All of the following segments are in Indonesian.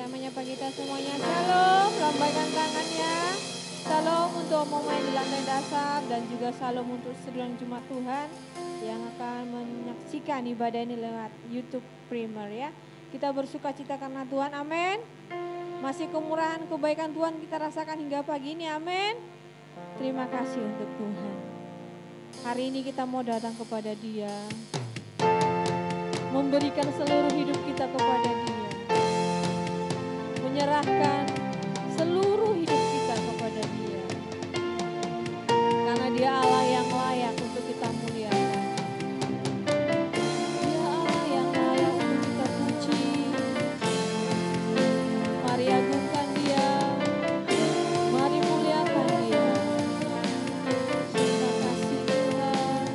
menyapa kita semuanya. Shalom, lambaikan tangannya. Shalom untuk momen di lantai dasar dan juga shalom untuk seluruh jemaat Tuhan yang akan menyaksikan ibadah ini lewat YouTube Premier ya. Kita bersuka cita karena Tuhan, amin. Masih kemurahan kebaikan Tuhan kita rasakan hingga pagi ini, amin. Terima kasih untuk Tuhan. Hari ini kita mau datang kepada Dia, memberikan seluruh hidup kita kepada Dia, menyerahkan seluruh hidup kita kepada Dia, karena Dia Allah yang layak untuk kita muliakan. Dia Allah yang layak untuk kita puji. Mari agungkan Dia, mari muliakan Dia. Terima kasih Tuhan.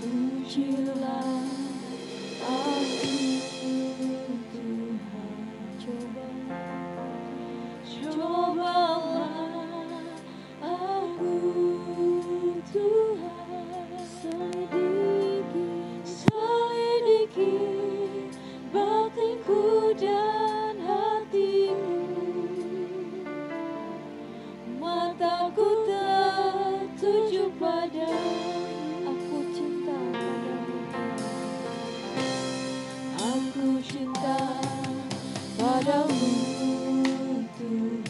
Pujilah aku Tuhan, cobalah aku Tuhan, selidiki batinku dan hatiku, mataku tertuju pada aku cinta padamu, aku cinta padamu Tuhan,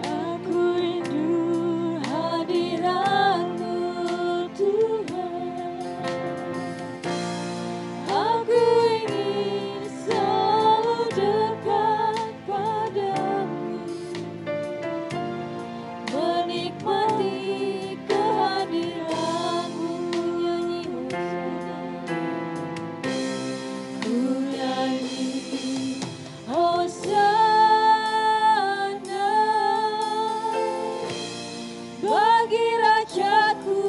aku rindu hadiratmu Tuhan, aku ingin selalu dekat padamu, menikmati kehadiranmu. Nyanyi Hosana bagi Rajaku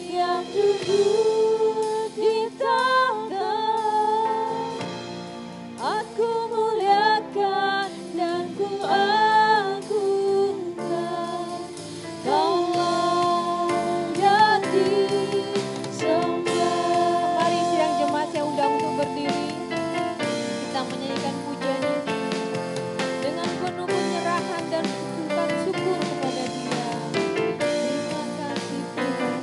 yang duduk di tahta. Aku muliakan dan ku agungkan, Kaulah yang disembah. Mari sidang jemaat saya undang untuk berdiri. Kita menyanyikan pujian ini dengan penuh penyerahan dan ucapan syukur kepada Dia. Terima kasih Tuhan.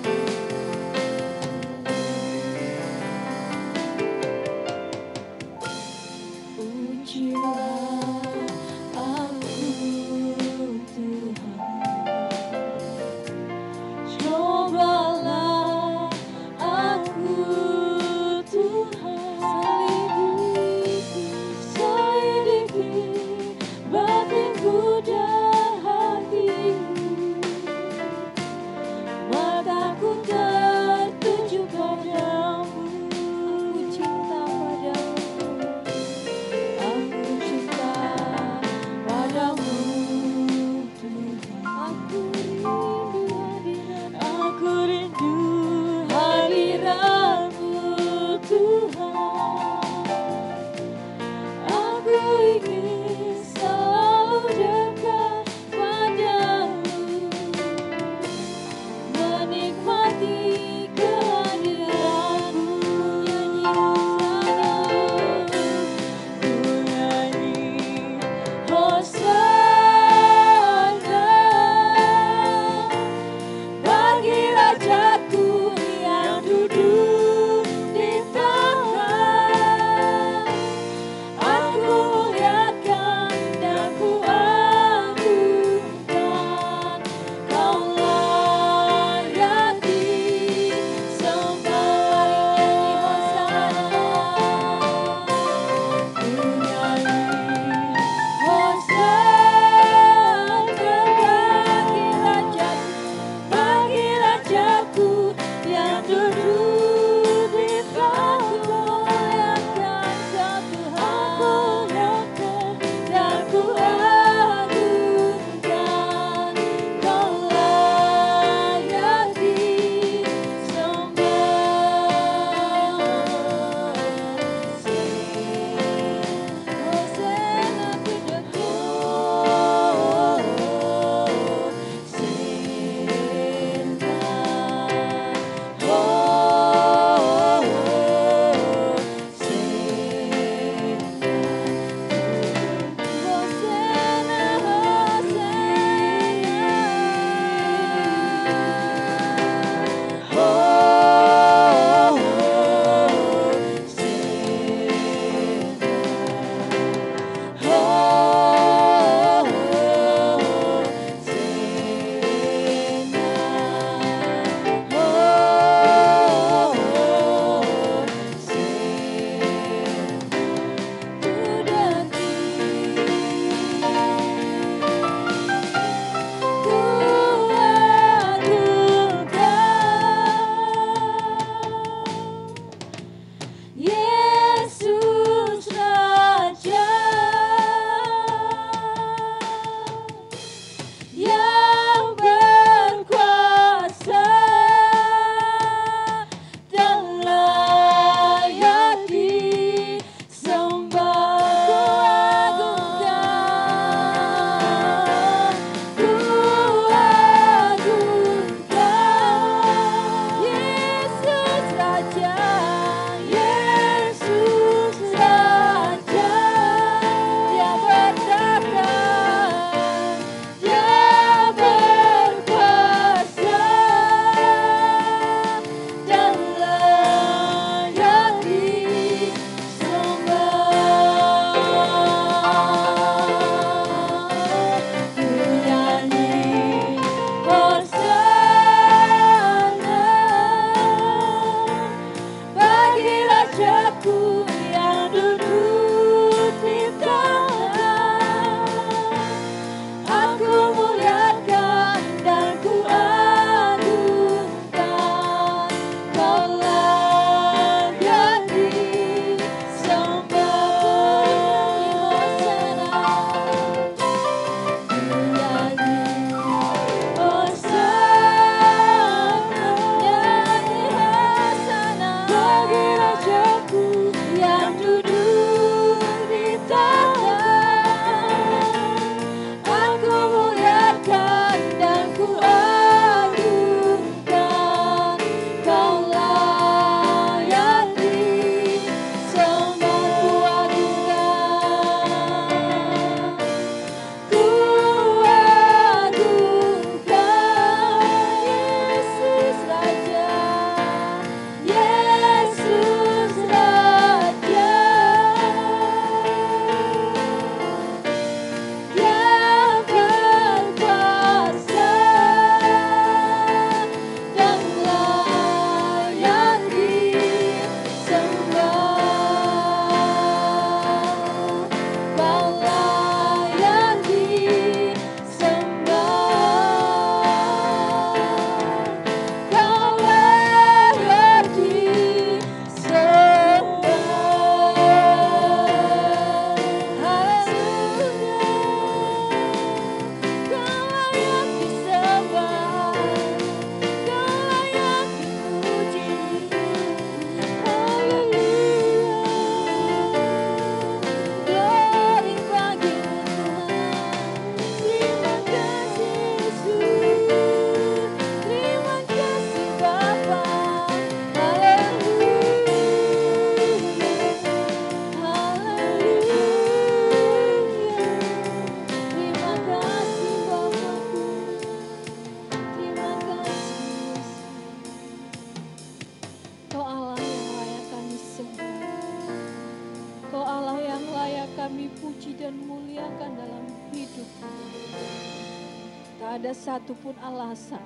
ada satupun alasan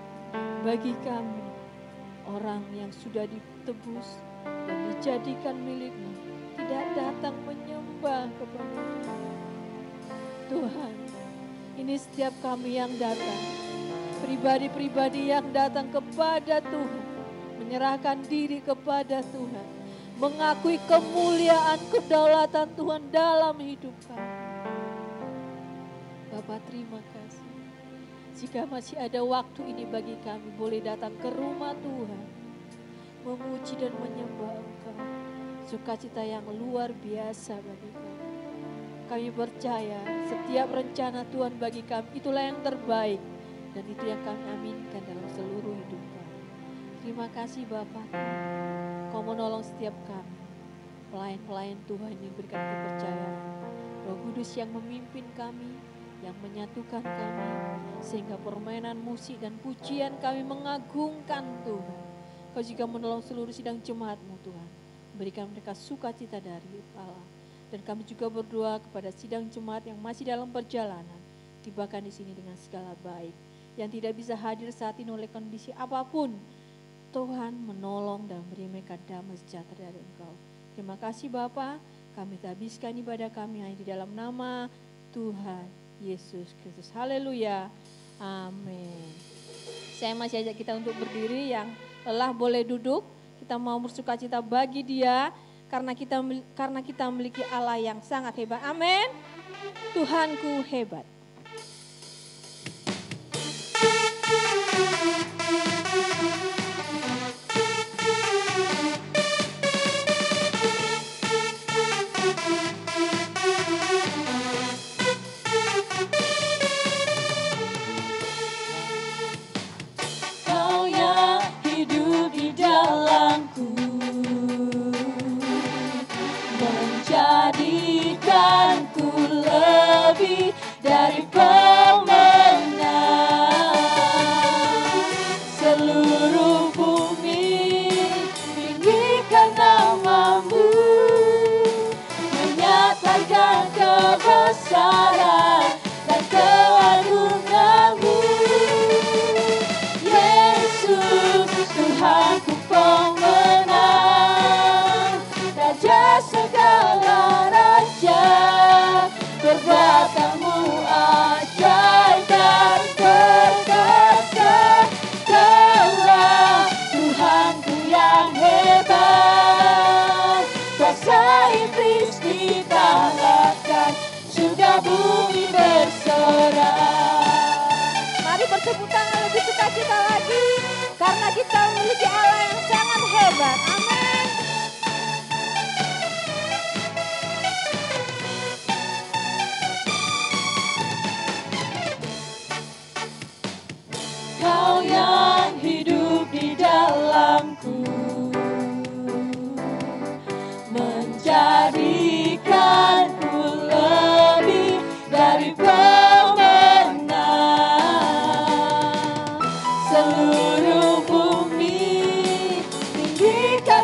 bagi kami, orang yang sudah ditebus dan dijadikan milik-Mu, tidak datang menyembah kepada Tuhan. Tuhan, ini setiap kami yang datang, pribadi-pribadi yang datang kepada Tuhan, menyerahkan diri kepada Tuhan, mengakui kemuliaan kedaulatan Tuhan dalam hidup kami. Bapa, terima kasih. Jika masih ada waktu ini bagi kami, boleh datang ke rumah Tuhan, memuji dan menyembah Engkau. Sukacita yang luar biasa bagi kami. Kami percaya setiap rencana Tuhan bagi kami itulah yang terbaik, dan itu yang kami aminkan dalam seluruh hidup kami. Terima kasih Bapa, Kau menolong setiap kami, pelayan-pelayan Tuhan yang berikan kepercayaan. Roh Kudus yang memimpin kami, yang menyatukan kami, sehingga permainan musik dan pujian kami mengagungkan Tuhan. Kau juga menolong seluruh sidang jemaat-Mu Tuhan, berikan mereka sukacita dari Allah. Dan kami juga berdoa kepada sidang jemaat yang masih dalam perjalanan, tibakan di sini dengan segala baik. Yang tidak bisa hadir saat ini oleh kondisi apapun, Tuhan menolong dan beri mereka damai sejahtera dari Engkau. Terima kasih Bapa, kami habiskan ibadah kami hanya di dalam nama Tuhan Yesus Kristus. Haleluya. Amin. Saya masih ajak kita untuk berdiri, yang lelah boleh duduk. Kita mau bersukacita bagi Dia karena kita memiliki Allah yang sangat hebat. Amin. Tuhanku hebat. Menjadikanku lebih dari pemenang. Seluruh bumi tinggikan nama-Mu, menyatakan kebesaran dan keagungan-Mu. Yesus, Tuhanku pemenang, Raja segala raja, perbuatan-Mu ajaib dan perkasa. Kaulah Tuhanku yang hebat, kuasa iblis dikalahkan, surga bumi bersorak. Mari bertepuk tangan lebih sukacita lagi, karena kita memiliki Allah yang sangat hebat. Amin. Kau yang hidup di dalamku, menjadikanku lebih dari pemenang. Seluruh bumi tinggikan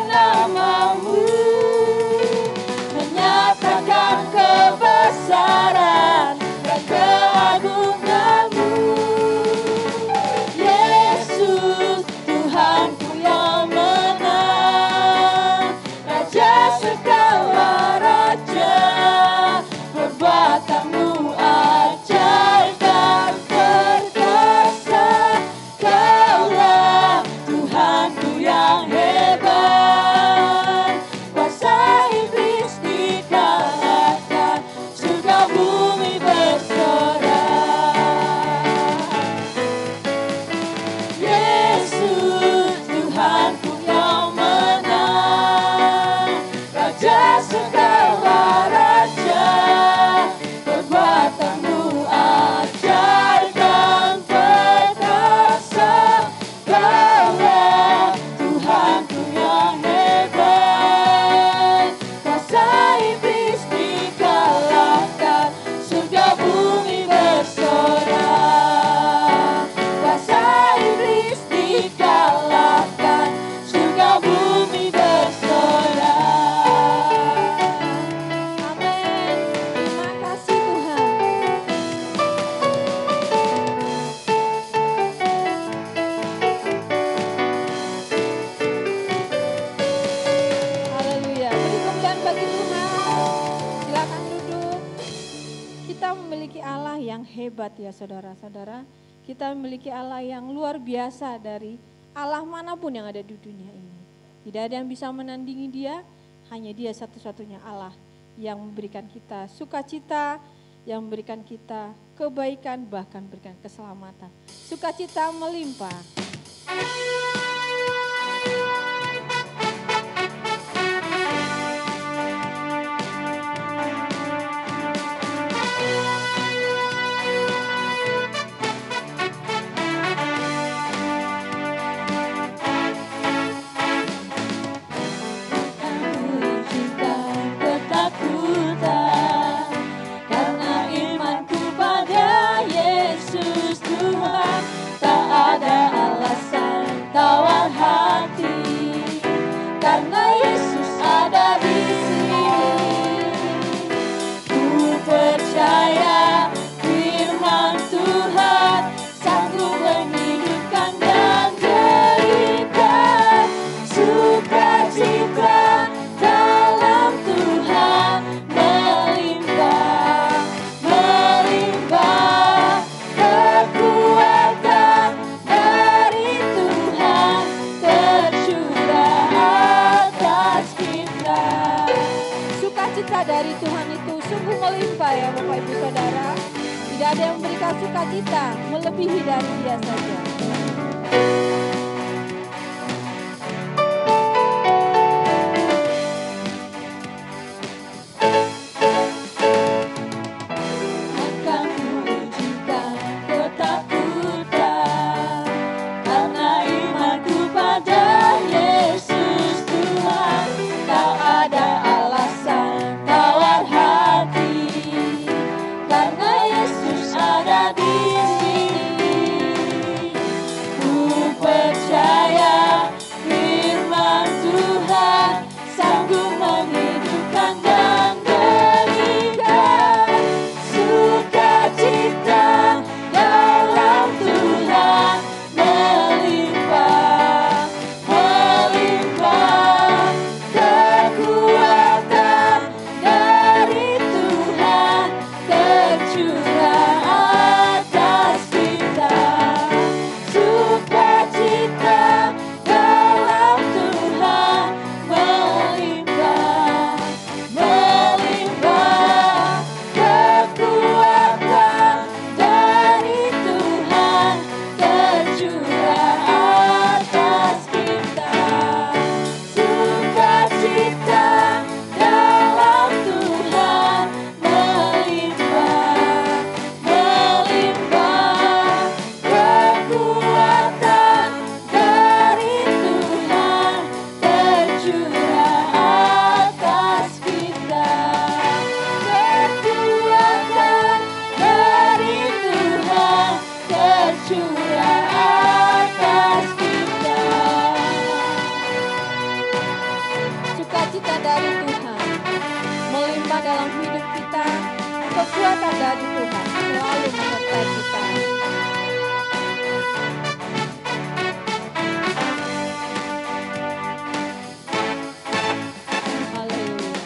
hebat ya saudara-saudara. Kita memiliki Allah yang luar biasa dari Allah manapun yang ada di dunia ini. Tidak ada yang bisa menandingi Dia, hanya Dia satu-satunya Allah yang memberikan kita sukacita, yang memberikan kita kebaikan, bahkan memberikan keselamatan. Sukacita melimpah. Dari Tuhan itu sungguh melimpah ya Bapak Ibu Saudara. Tidak ada yang memberikan sukacita melebihi dari Dia saja. Kekuatan dari Tuhan selalu menyertai kita. Haleluya.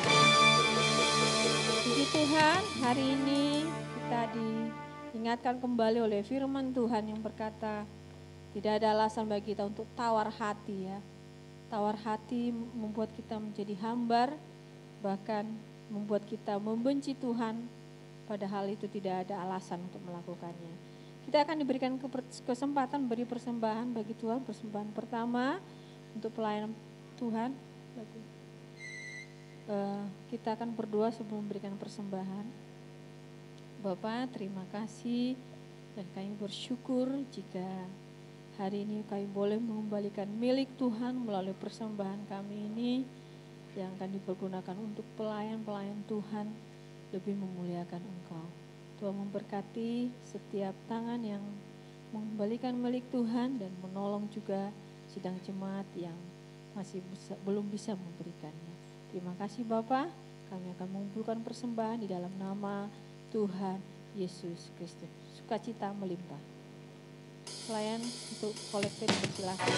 Puji Tuhan, hari ini kita diingatkan kembali oleh firman Tuhan yang berkata, tidak ada alasan bagi kita untuk tawar hati ya. Tawar hati membuat kita menjadi hambar, bahkan membuat kita membenci Tuhan. Padahal itu tidak ada alasan untuk melakukannya. Kita akan diberikan kesempatan beri persembahan bagi Tuhan. Persembahan pertama untuk pelayanan Tuhan. Kita akan berdoa sebelum memberikan persembahan. Bapak, terima kasih dan kami bersyukur jika hari ini kami boleh mengembalikan milik Tuhan melalui persembahan kami ini yang akan dipergunakan untuk pelayan-pelayan Tuhan lebih memuliakan Engkau. Tuhan memberkati setiap tangan yang mengembalikan milik Tuhan dan menolong juga sidang jemaat yang belum bisa memberikannya. Terima kasih Bapak, kami akan mengumpulkan persembahan di dalam nama Tuhan Yesus Kristus. Sukacita melimpah. Pelayan untuk kolektif silakan.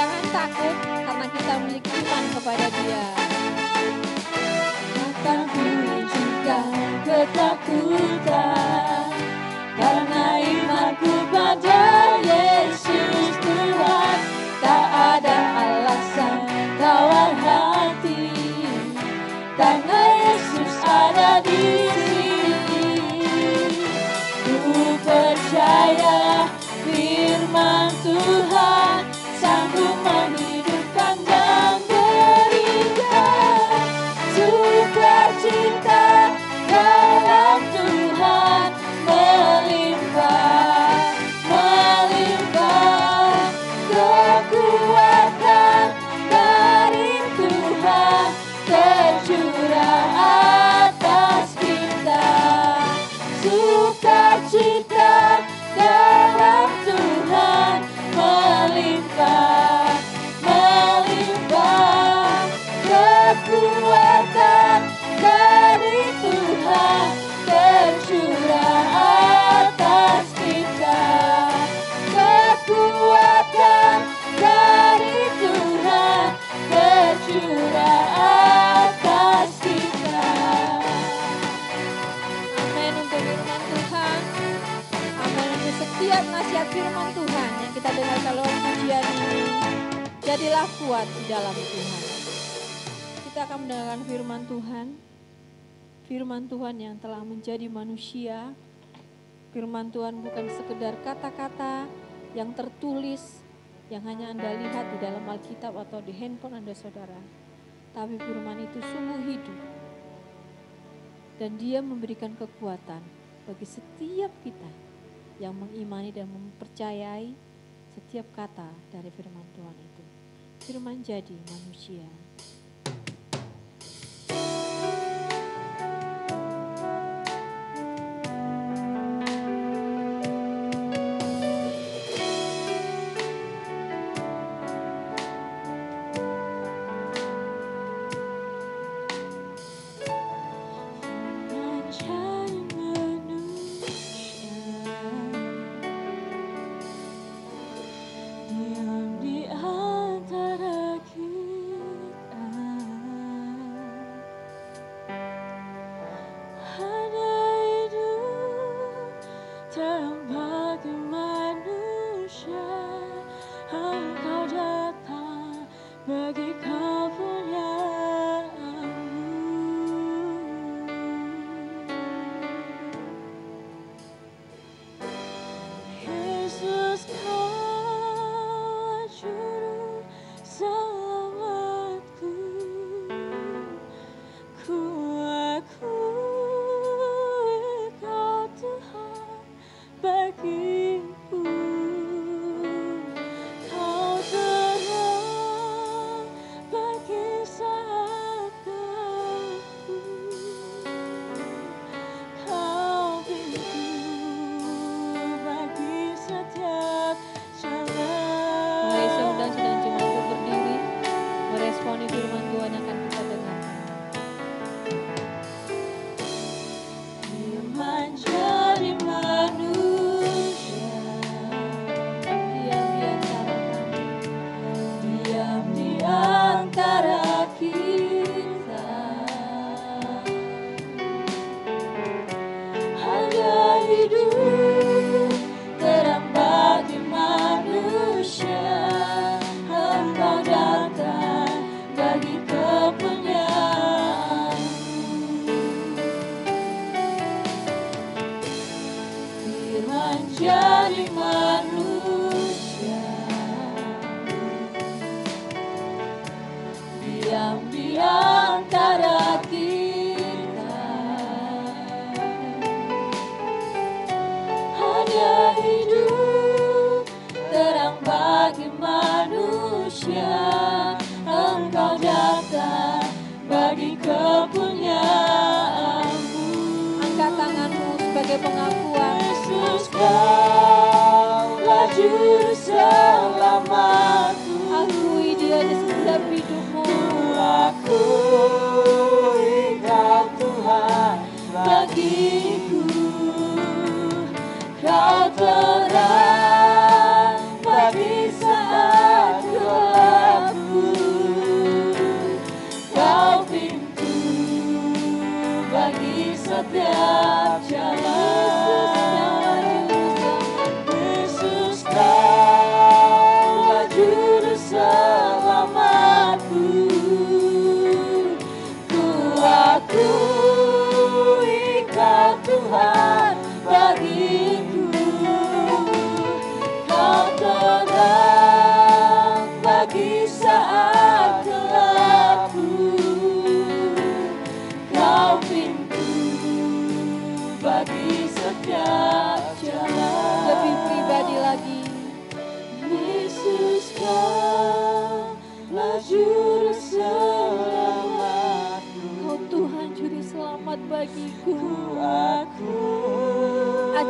jangan takut karena kita memiliki iman kepada Dia. Akan kuizinkan ketakutan karena imanku pada Yesus Tuhan. Tak ada alasan tawar hati karena Yesus ada di sini. Ku percaya firman Tuhan sanggup menghidupkan dan berikan sukacita dalam Tuhan melimpah, melimpah kekuatan dari Tuhan tercurah atas kita. Sukacita dalam Tuhan melimpah, melimpah kekuatan dari Tuhan tercurah atas kita. Kekuatan dari Tuhan tercurah atas kita. Amin untuk firman Tuhan. Amin untuk setiap nasihat firman Tuhan yang kita dengar dalam pujian ini. Jadilah kuat di dalam Tuhan. Kita akan mendengarkan firman Tuhan. Firman Tuhan yang telah menjadi manusia. Firman Tuhan bukan sekedar kata-kata yang tertulis, yang hanya Anda lihat di dalam Alkitab atau di handphone Anda saudara. Tapi firman itu sungguh hidup. Dan dia memberikan kekuatan bagi setiap kita yang mengimani dan mempercayai setiap kata dari firman Tuhan itu. Firman jadi manusia. Jadi manusia, diam di antara kita, hanya hidup terang bagi manusia. Engkau datang bagi kepunyaanmu. Angkat tanganmu sebagai pengakuan. Yesus, Kaulah juru selamatku. Akui Dia di setiap hidupmu. Akui Kau Tuhan bagiku. Kau terang bagi saat gelap.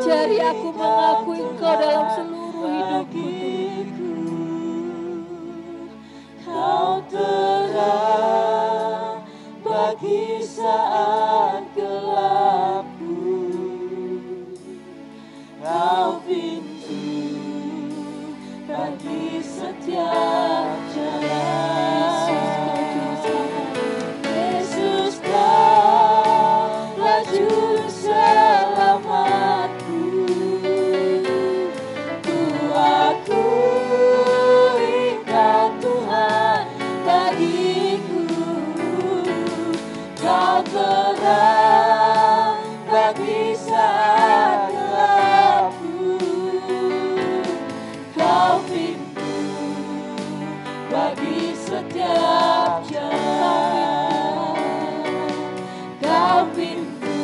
Ajari aku mengakui Engkau dalam seluruh hidupku Tuhan. Kau terang bagi saat gelapku, Kau pintu bagi setiap jalan. Yesus Kaulah juru selamatku, ku akui Kau Tuhan bagiku, Kau terang bagi saat gelapku, Kau pintu bagi setiap jalan, Kau pintu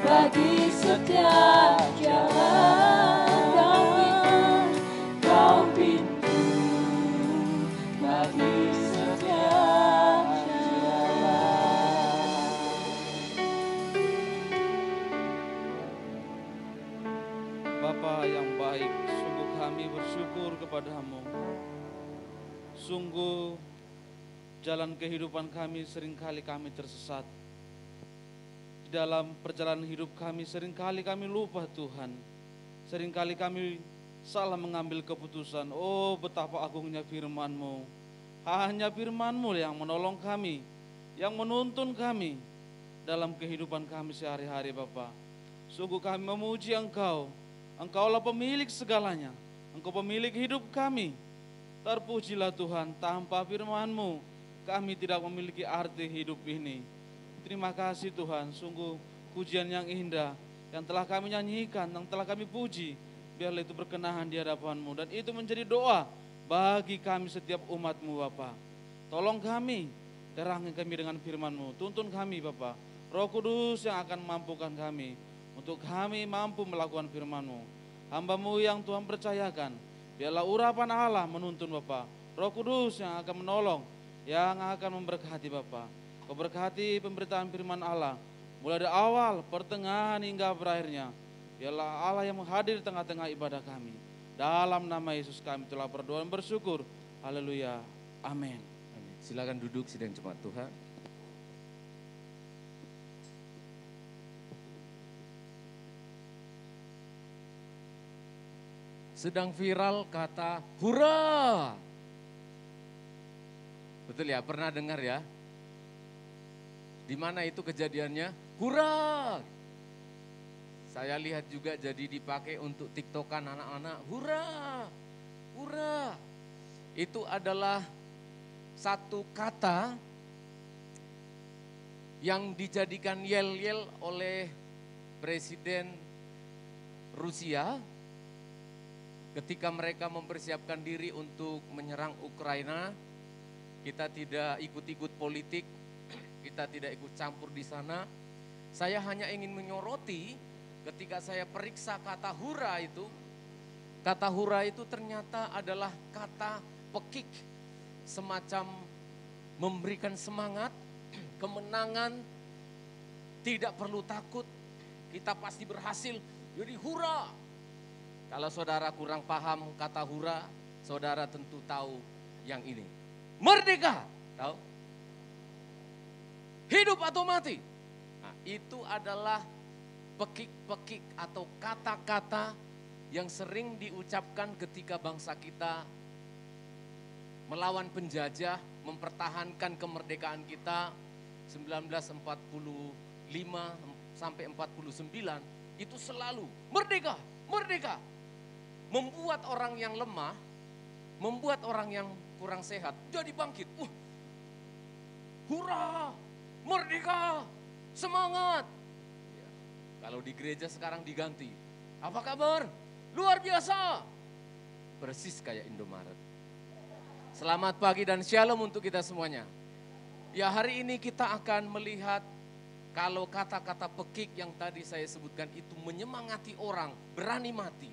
bagi setiap jalan, Kau pintu bagi setiap jalan. Bapa yang baik, sungguh kami bersyukur kepadamu. Sungguh jalan kehidupan kami seringkali kami tersesat. Di dalam perjalanan hidup kami seringkali kami lupa Tuhan. Seringkali kami salah mengambil keputusan. Oh, betapa agungnya firman-Mu. Hanya firman-Mu yang menolong kami, yang menuntun kami dalam kehidupan kami sehari-hari Bapa. Sungguh kami memuji Engkau. Engkaulah pemilik segalanya. Engkau pemilik hidup kami. Terpujilah Tuhan, tanpa firman-Mu kami tidak memiliki arti hidup ini. Terima kasih Tuhan, sungguh pujian yang indah yang telah kami nyanyikan, yang telah kami puji. Biarlah itu berkenan di hadapan-Mu dan itu menjadi doa bagi kami setiap umat-Mu Bapa. Tolong kami, terangi kami dengan firman-Mu, tuntun kami Bapa. Roh Kudus yang akan memampukan kami untuk kami mampu melakukan firman-Mu. Hamba-Mu yang Tuhan percayakan, biarlah urapan Allah menuntun Bapa. Roh Kudus yang akan menolong, yang akan memberkati Bapa. Kau berkati pemberitaan firman Allah, mulai dari awal, pertengahan hingga berakhirnya. Biarlah Allah yang menghadir di tengah-tengah ibadah kami. Dalam nama Yesus kami telah berdoa dan bersyukur. Haleluya. Amin. Silakan duduk sidang jemaat Tuhan. Sedang viral kata hura. Betul ya, pernah dengar ya? Di mana itu kejadiannya? Hura. Saya lihat juga jadi dipakai untuk TikTokan anak-anak. Hura. Hura. Itu adalah satu kata yang dijadikan yel-yel oleh Presiden Rusia ketika mereka mempersiapkan diri untuk menyerang Ukraina. Kita tidak ikut-ikut politik, kita tidak ikut campur di sana. Saya hanya ingin menyoroti ketika saya periksa kata hura itu. Kata hura itu ternyata adalah kata pekik, semacam memberikan semangat, kemenangan, tidak perlu takut, kita pasti berhasil. Jadi hura. Kalau saudara kurang paham kata hura, saudara tentu tahu yang ini. Merdeka, tahu? Hidup atau mati. Nah, itu adalah pekik-pekik atau kata-kata yang sering diucapkan ketika bangsa kita melawan penjajah, mempertahankan kemerdekaan kita 1945 sampai 49, itu selalu merdeka, merdeka. Membuat orang yang lemah, membuat orang yang kurang sehat jadi bangkit. Hurra, merdeka, semangat. Ya, kalau di gereja sekarang diganti, apa kabar? Luar biasa. Persis kayak Indomaret. Selamat pagi dan shalom untuk kita semuanya. Ya, hari ini kita akan melihat kalau kata-kata pekik yang tadi saya sebutkan itu menyemangati orang, berani mati.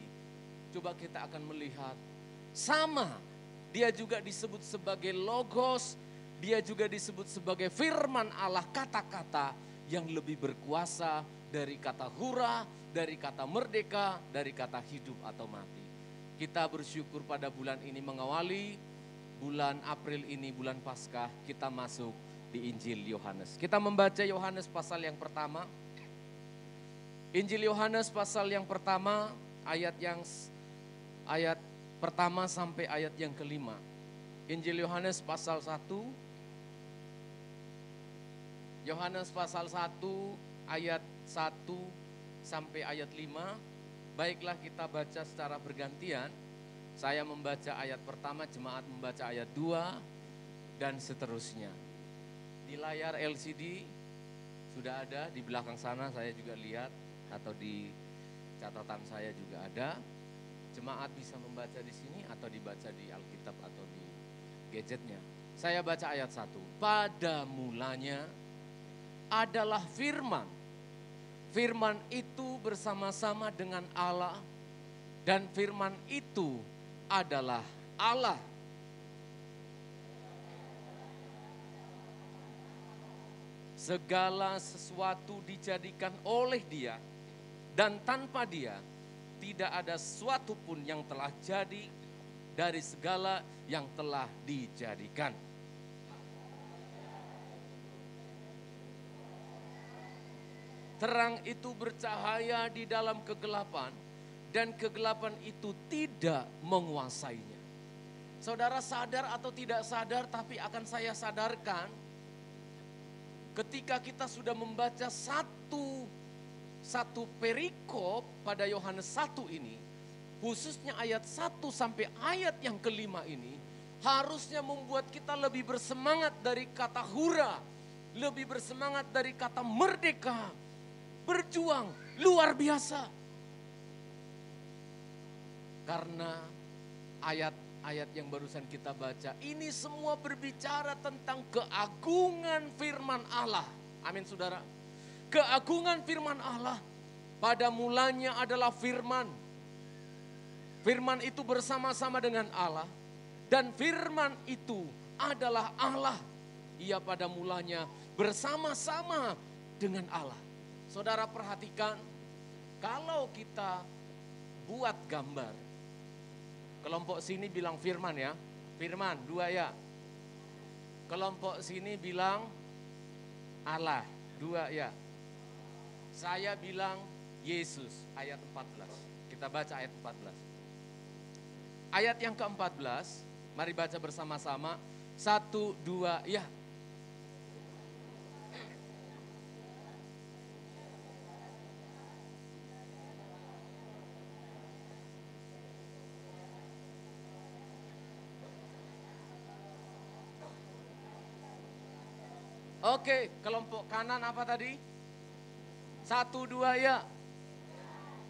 Coba kita akan melihat sama, dia juga disebut sebagai logos, dia juga disebut sebagai firman Allah, kata-kata yang lebih berkuasa dari kata hura, dari kata merdeka, dari kata hidup atau mati. Kita bersyukur pada bulan ini mengawali bulan April ini, bulan Paskah, kita masuk di Injil Yohanes. Kita membaca Yohanes pasal yang pertama. Injil Yohanes pasal yang pertama, ayat pertama sampai ayat yang kelima. Injil Yohanes pasal 1. Yohanes pasal 1 ayat 1 sampai ayat 5. Baiklah kita baca secara bergantian. Saya membaca ayat pertama, jemaat membaca ayat 2 dan seterusnya. Di layar LCD sudah ada, di belakang sana saya juga lihat, atau di catatan saya juga ada. Jemaat bisa membaca di sini atau dibaca di Alkitab atau di gadgetnya. Saya baca ayat 1. Pada mulanya adalah firman. Firman itu bersama-sama dengan Allah, dan firman itu adalah Allah. Segala sesuatu dijadikan oleh Dia, dan tanpa Dia tidak ada sesuatu pun yang telah jadi dari segala yang telah dijadikan. Terang itu bercahaya di dalam kegelapan, dan kegelapan itu tidak menguasainya. Saudara sadar atau tidak sadar, tapi akan saya sadarkan, ketika kita sudah membaca satu perikop pada Yohanes 1 ini, khususnya ayat 1 sampai ayat yang kelima ini, harusnya membuat kita lebih bersemangat dari kata hura, lebih bersemangat dari kata merdeka, berjuang luar biasa. Karena ayat-ayat yang barusan kita baca ini semua berbicara tentang keagungan firman Allah. Amin saudara. Keagungan firman Allah. Pada mulanya adalah firman. Firman itu bersama-sama dengan Allah. Dan firman itu adalah Allah. Ia pada mulanya bersama-sama dengan Allah. Saudara perhatikan, kalau kita buat gambar, kelompok sini bilang firman ya, firman 2 ya. Kelompok sini bilang Allah 2 ya. Saya bilang Yesus ayat 14. Kita baca ayat 14. Ayat yang ke-14, mari baca bersama-sama. 1, 2 ya. Oke, kelompok kanan apa tadi? 1, 2 ya.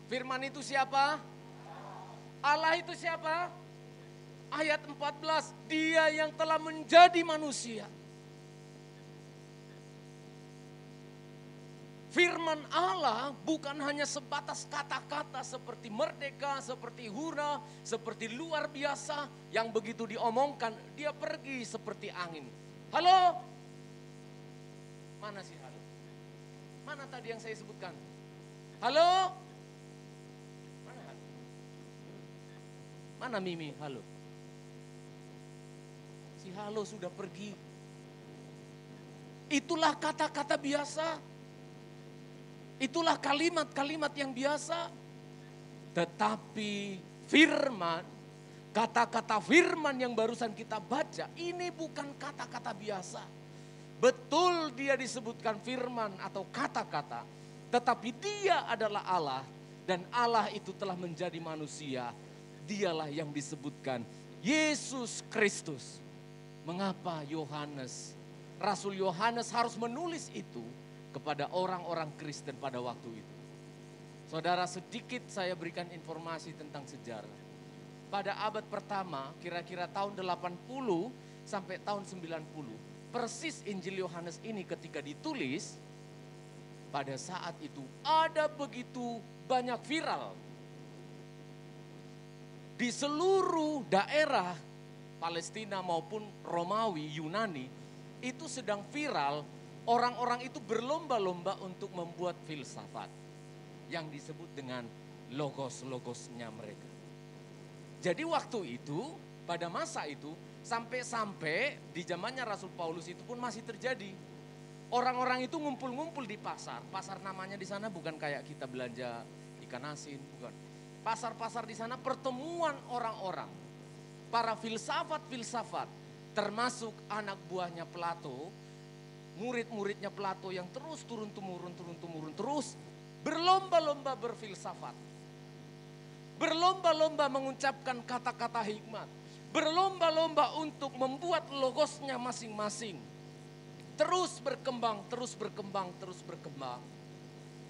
Firman itu siapa? Allah itu siapa? Ayat 14, Dia yang telah menjadi manusia. Firman Allah bukan hanya sebatas kata-kata seperti merdeka, seperti hura, seperti luar biasa yang begitu diomongkan, dia pergi seperti angin. Halo? Mana sih halo? Mana tadi yang saya sebutkan? Halo? Mana halo? Mana Mimi? Halo? Si halo sudah pergi. Itulah kata-kata biasa. Itulah kalimat-kalimat yang biasa. Tetapi firman, kata-kata firman yang barusan kita baca, ini bukan kata-kata biasa. Betul dia disebutkan firman atau kata-kata, tetapi dia adalah Allah dan Allah itu telah menjadi manusia. Dialah yang disebutkan Yesus Kristus. Mengapa Rasul Yohanes harus menulis itu kepada orang-orang Kristen pada waktu itu? Saudara, sedikit saya berikan informasi tentang sejarah. Pada abad pertama, kira-kira tahun 80 sampai tahun 90, persis Injil Yohanes ini ketika ditulis, pada saat itu ada begitu banyak viral. Di seluruh daerah Palestina maupun Romawi, Yunani, itu sedang viral, orang-orang itu berlomba-lomba untuk membuat filsafat. yang disebut dengan logos-logosnya mereka. Jadi waktu itu, pada masa itu, sampai-sampai di zamannya Rasul Paulus itu pun masih terjadi. Orang-orang itu ngumpul-ngumpul di pasar. Pasar namanya di sana bukan kayak kita belanja ikan asin, bukan. Pasar-pasar di sana pertemuan orang-orang. Para filsafat-filsafat, termasuk anak buahnya Plato, murid-muridnya Plato yang terus turun-temurun, terus berlomba-lomba berfilsafat. Berlomba-lomba mengucapkan kata-kata hikmat. Berlomba-lomba untuk membuat logosnya masing-masing. Terus berkembang, terus berkembang, terus berkembang.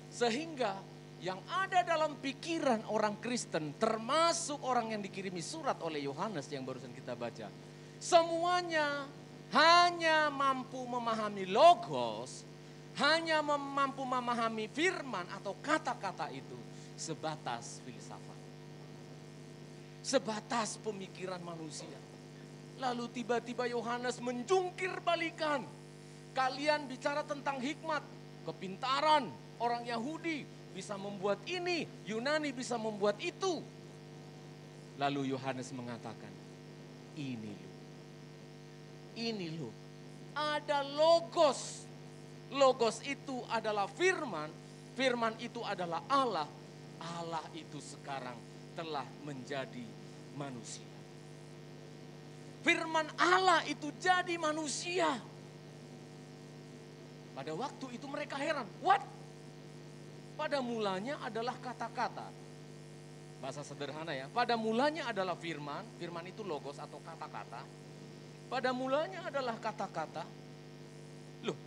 Sehingga yang ada dalam pikiran orang Kristen, termasuk orang yang dikirimi surat oleh Yohanes yang barusan kita baca. Semuanya hanya mampu memahami logos, hanya mampu memahami firman atau kata-kata itu sebatas filsafat. Sebatas pemikiran manusia. Lalu tiba-tiba Yohanes menjungkir balikan. Kalian bicara tentang hikmat, kepintaran, orang Yahudi bisa membuat ini, Yunani bisa membuat itu. Lalu Yohanes mengatakan, ini loh, ada logos. Logos itu adalah firman, firman itu adalah Allah. Allah itu sekarang telah menjadi manusia. Firman Allah itu jadi manusia. Pada waktu itu mereka heran, what? Pada mulanya adalah kata-kata. Bahasa sederhana ya, pada mulanya adalah firman, firman itu logos atau kata-kata. Pada mulanya adalah kata-kata. Loh,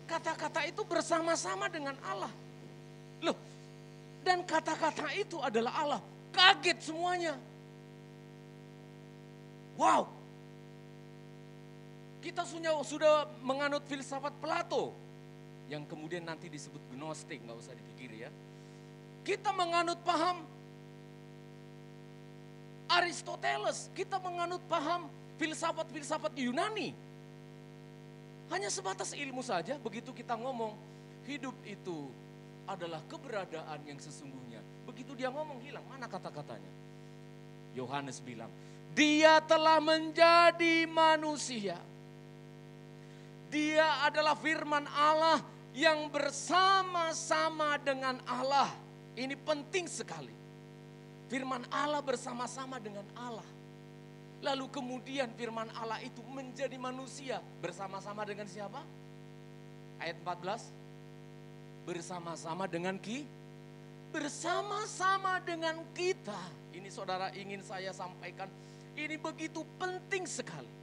kata-kata itu bersama-sama dengan Allah. Loh, dan kata-kata itu adalah Allah. Kaget semuanya. Wow. Kita sudah menganut filsafat Plato. Yang kemudian nanti disebut gnostik, gak usah dipikir ya. Kita menganut paham Aristoteles. Kita menganut paham filsafat-filsafat Yunani. Hanya sebatas ilmu saja, begitu kita ngomong, hidup itu adalah keberadaan yang sesungguhnya. Begitu dia ngomong hilang, mana kata-katanya? Yohanes bilang, dia telah menjadi manusia. Dia adalah firman Allah yang bersama-sama dengan Allah. Ini penting sekali. Firman Allah bersama-sama dengan Allah. Lalu kemudian firman Allah itu menjadi manusia. Bersama-sama dengan siapa? Ayat 14. Bersama-sama dengan bersama-sama dengan kita. Ini saudara ingin saya sampaikan, ini begitu penting sekali.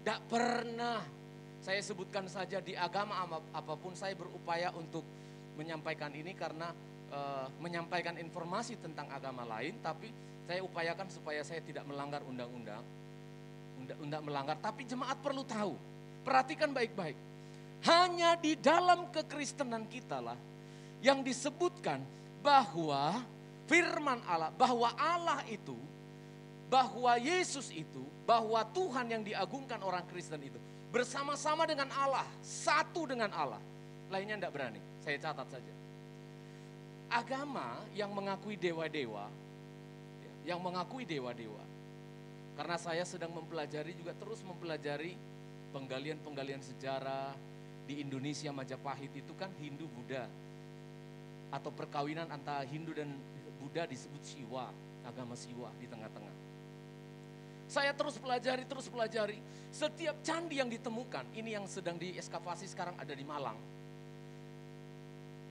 Tidak pernah saya sebutkan saja di agama apapun saya berupaya untuk menyampaikan ini karena menyampaikan informasi tentang agama lain, tapi saya upayakan supaya saya tidak melanggar undang-undang, tidak melanggar. Tapi jemaat perlu tahu, perhatikan baik-baik. Hanya di dalam kekristenan kita lah yang disebutkan bahwa firman Allah, bahwa Allah itu, bahwa Yesus itu, bahwa Tuhan yang diagungkan orang Kristen itu bersama-sama dengan Allah, satu dengan Allah. Lainnya tidak berani, saya catat saja. Agama yang mengakui dewa-dewa, karena saya sedang mempelajari juga terus mempelajari penggalian-penggalian sejarah. Di Indonesia Majapahit itu kan Hindu Buddha atau perkawinan antara Hindu dan Buddha disebut Siwa, agama Siwa di tengah-tengah. Saya terus pelajari. Setiap candi yang ditemukan, ini yang sedang dieskavasi sekarang ada di Malang.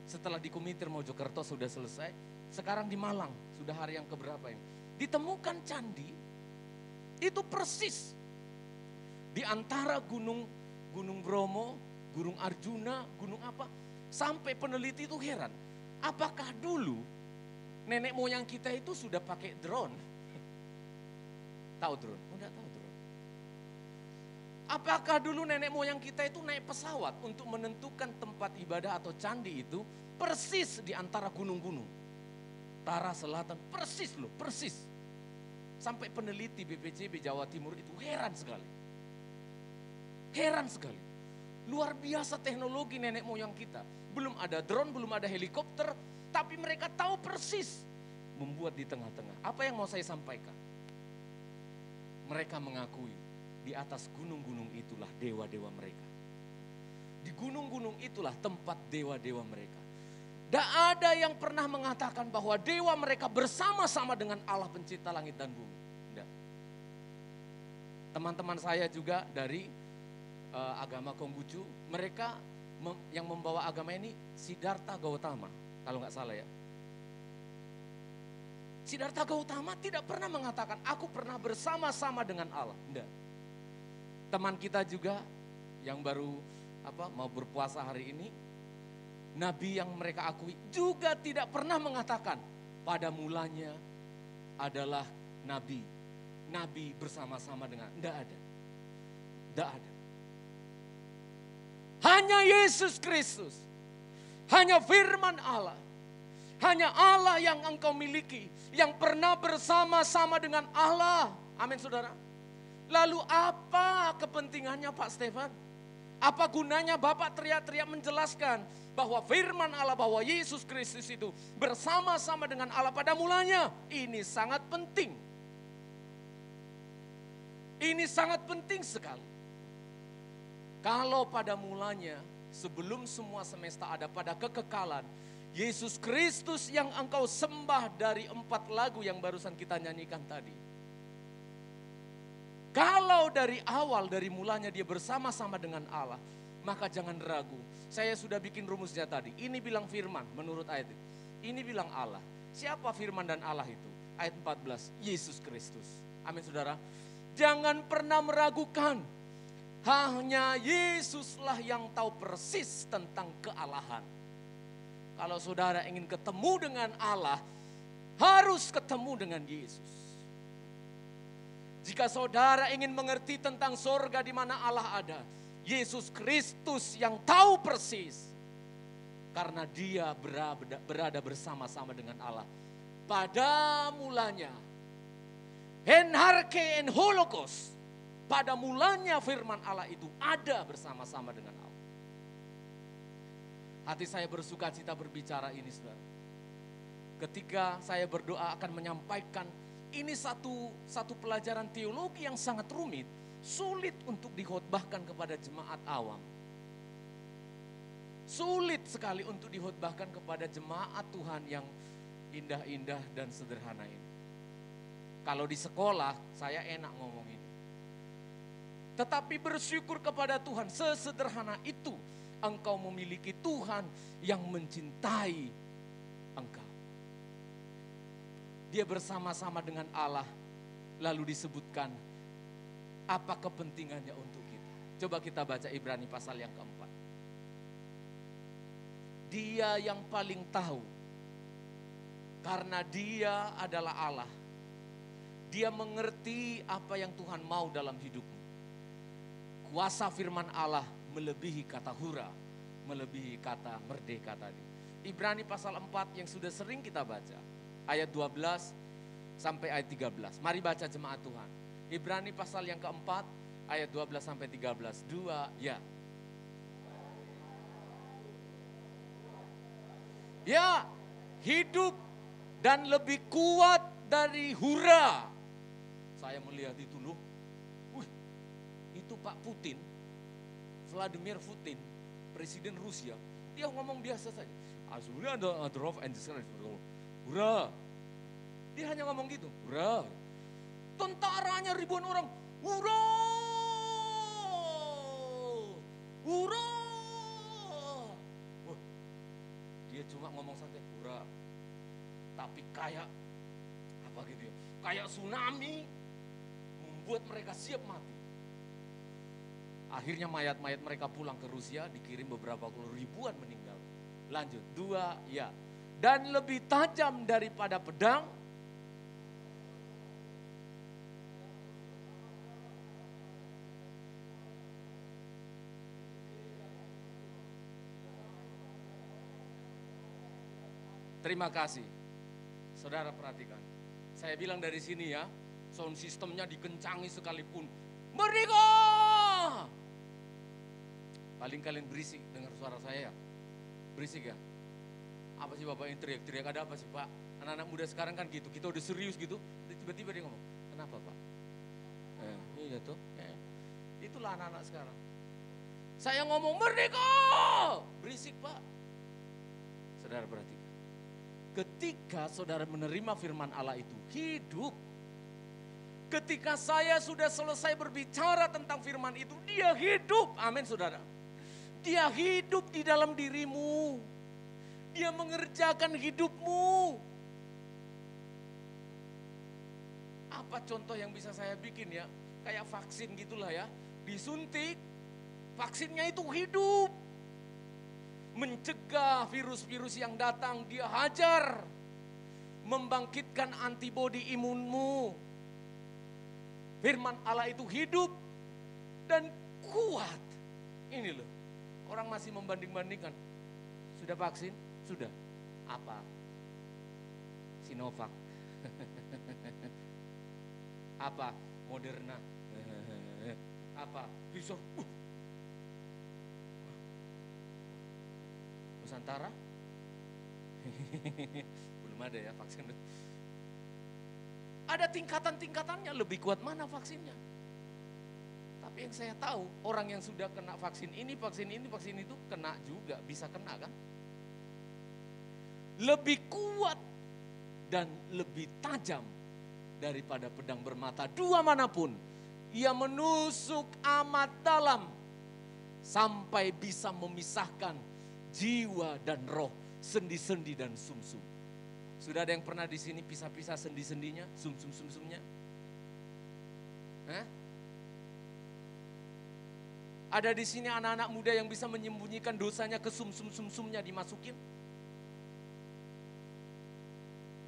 Setelah di Kumitir Mojokerto sudah selesai, sekarang di Malang sudah hari yang keberapa ini. Ditemukan candi itu persis di antara gunung Bromo, Gunung Arjuna, gunung apa, sampai peneliti itu heran. Apakah dulu nenek moyang kita itu sudah pakai drone? Tahu drone? Enggak tahu drone. Apakah dulu nenek moyang kita itu naik pesawat untuk menentukan tempat ibadah atau candi itu persis di antara gunung-gunung? Utara, selatan, persis loh, persis. Sampai peneliti BPJB Jawa Timur itu heran sekali. Heran sekali. Luar biasa teknologi nenek moyang kita. belum ada drone, belum ada helikopter, tapi mereka tahu persis membuat di tengah-tengah. Apa yang mau saya sampaikan? Mereka mengakui di atas gunung-gunung itulah dewa-dewa mereka. Di gunung-gunung itulah tempat dewa-dewa mereka. Tidak ada yang pernah mengatakan bahwa dewa mereka bersama-sama dengan Allah pencipta langit dan bumi. Tidak. Teman-teman saya juga dari agama Konghucu, mereka yang membawa agama ini Siddhartha Gautama, kalau nggak salah ya. Siddhartha Gautama tidak pernah mengatakan, aku pernah bersama-sama dengan Allah. Tidak. Teman kita juga yang baru mau berpuasa hari ini, nabi yang mereka akui juga tidak pernah mengatakan, pada mulanya adalah nabi. Nabi bersama-sama dengan, tidak ada. Tidak ada. Hanya Yesus Kristus, hanya firman Allah, hanya Allah yang engkau miliki, yang pernah bersama-sama dengan Allah. Amin saudara. Lalu apa kepentingannya Pak Stefan? Apa gunanya Bapak teriak-teriak menjelaskan bahwa firman Allah, bahwa Yesus Kristus itu bersama-sama dengan Allah pada mulanya? Ini sangat penting. Ini sangat penting sekali. Kalau pada mulanya, sebelum semua semesta ada, pada kekekalan, Yesus Kristus yang engkau sembah dari 4 lagu yang barusan kita nyanyikan tadi. Kalau dari awal, dari mulanya dia bersama-sama dengan Allah, maka jangan ragu. Saya sudah bikin rumusnya tadi. Ini bilang firman menurut ayat itu. Ini bilang Allah. Siapa firman dan Allah itu? Ayat 14, Yesus Kristus. Amin saudara. Jangan pernah meragukan. Hanya Yesuslah yang tahu persis tentang kealahan. Kalau saudara ingin ketemu dengan Allah, harus ketemu dengan Yesus. Jika saudara ingin mengerti tentang sorga di mana Allah ada, Yesus Kristus yang tahu persis. Karena dia berada bersama-sama dengan Allah. Pada mulanya, Henharke en Holocaust, pada mulanya firman Allah itu ada bersama-sama dengan Allah. Hati saya bersuka cita berbicara ini saudara. Ketika saya berdoa akan menyampaikan, ini satu pelajaran teologi yang sangat rumit, sulit untuk dikhotbahkan kepada jemaat awam. Sulit sekali untuk dikhotbahkan kepada jemaat Tuhan yang indah-indah dan sederhana ini. Kalau di sekolah saya enak ngomong ini. Tetapi bersyukur kepada Tuhan, sesederhana itu engkau memiliki Tuhan yang mencintai engkau. Dia bersama-sama dengan Allah, lalu disebutkan apa kepentingannya untuk kita. Coba kita baca Ibrani pasal yang keempat. Dia yang paling tahu, karena dia adalah Allah. Dia mengerti apa yang Tuhan mau dalam hidupmu. Kuasa firman Allah melebihi kata hura, melebihi kata merdeka tadi. Ibrani pasal 4 yang sudah sering kita baca. Ayat 12 sampai ayat 13. Mari baca jemaat Tuhan. Ibrani pasal yang keempat, ayat 12 sampai 13. 2, ya. Ya, hidup dan lebih kuat dari hura. Saya melihat itu loh. Itu Pak Putin, Vladimir Putin, Presiden Rusia. Dia ngomong biasa saja. Aslinya ada drop and hurra. Dia hanya ngomong gitu, hurra. Tentaranya ribuan orang, hurra. Hurra. Wah, dia cuma ngomong santai, hurra. Tapi kayak apa gitu ya? Kayak tsunami membuat mereka siap mati. Akhirnya mayat-mayat mereka pulang ke Rusia, dikirim beberapa puluh ribuan meninggal. Lanjut, 2, ya. Dan lebih tajam daripada pedang. Terima kasih. Saudara perhatikan. Saya bilang dari sini ya, sound sistemnya dikencangi sekalipun. Merdeka! Paling kalian berisik dengar suara saya ya. Berisik ya? Apa sih Bapak yang teriak-teriak, ada apa sih Pak? Anak-anak muda sekarang kan gitu, kita udah serius gitu, tiba-tiba dia ngomong, kenapa Pak? Iya tuh, itulah anak-anak sekarang. Saya ngomong merdeka, berisik Pak. Saudara perhatikan, ketika saudara menerima firman Allah itu hidup. Ketika saya sudah selesai berbicara tentang firman itu, dia hidup, amin saudara. Dia hidup di dalam dirimu. Dia mengerjakan hidupmu. Apa contoh yang bisa saya bikin ya? Kayak vaksin gitulah ya. Disuntik, vaksinnya itu hidup. Mencegah virus-virus yang datang, dia hajar. Membangkitkan antibodi imunmu. Firman Allah itu hidup dan kuat. Ini loh, orang masih membanding-bandingkan. Sudah vaksin? Sudah. Apa? Sinovac. Apa? Moderna. Apa? Pfizer. Nusantara? Belum ada ya vaksin. Ada tingkatan-tingkatannya, lebih kuat mana vaksinnya. Tapi yang saya tahu, orang yang sudah kena vaksin ini, vaksin itu kena juga, bisa kena kan. Lebih kuat dan lebih tajam daripada pedang bermata dua manapun. Ia menusuk amat dalam sampai bisa memisahkan jiwa dan roh, sendi-sendi dan sumsum. Sudah ada yang pernah di sini pisah-pisah sendi-sendinya, sumsum-sumsumnya? Ada di sini anak-anak muda yang bisa menyembunyikan dosanya ke sumsum-sumsumnya dimasukin?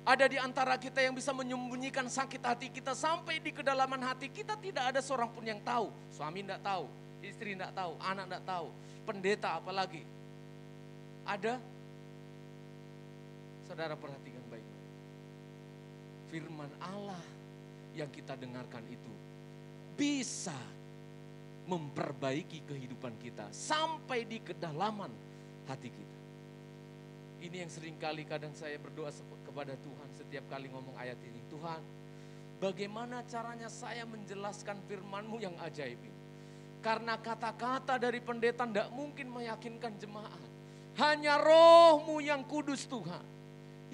Ada di antara kita yang bisa menyembunyikan sakit hati kita sampai di kedalaman hati kita, tidak ada seorang pun yang tahu. Suami tidak tahu, istri tidak tahu, anak tidak tahu, pendeta apalagi. Ada? Saudara perhatikan baik-baik. Firman Allah yang kita dengarkan itu bisa memperbaiki kehidupan kita sampai di kedalaman hati kita. Ini yang seringkali kadang saya berdoa kepada Tuhan setiap kali ngomong ayat ini. Tuhan, bagaimana caranya saya menjelaskan firman-Mu yang ajaib ini? Karena kata-kata dari pendeta tidak mungkin meyakinkan jemaat. Hanya Roh-Mu yang kudus Tuhan,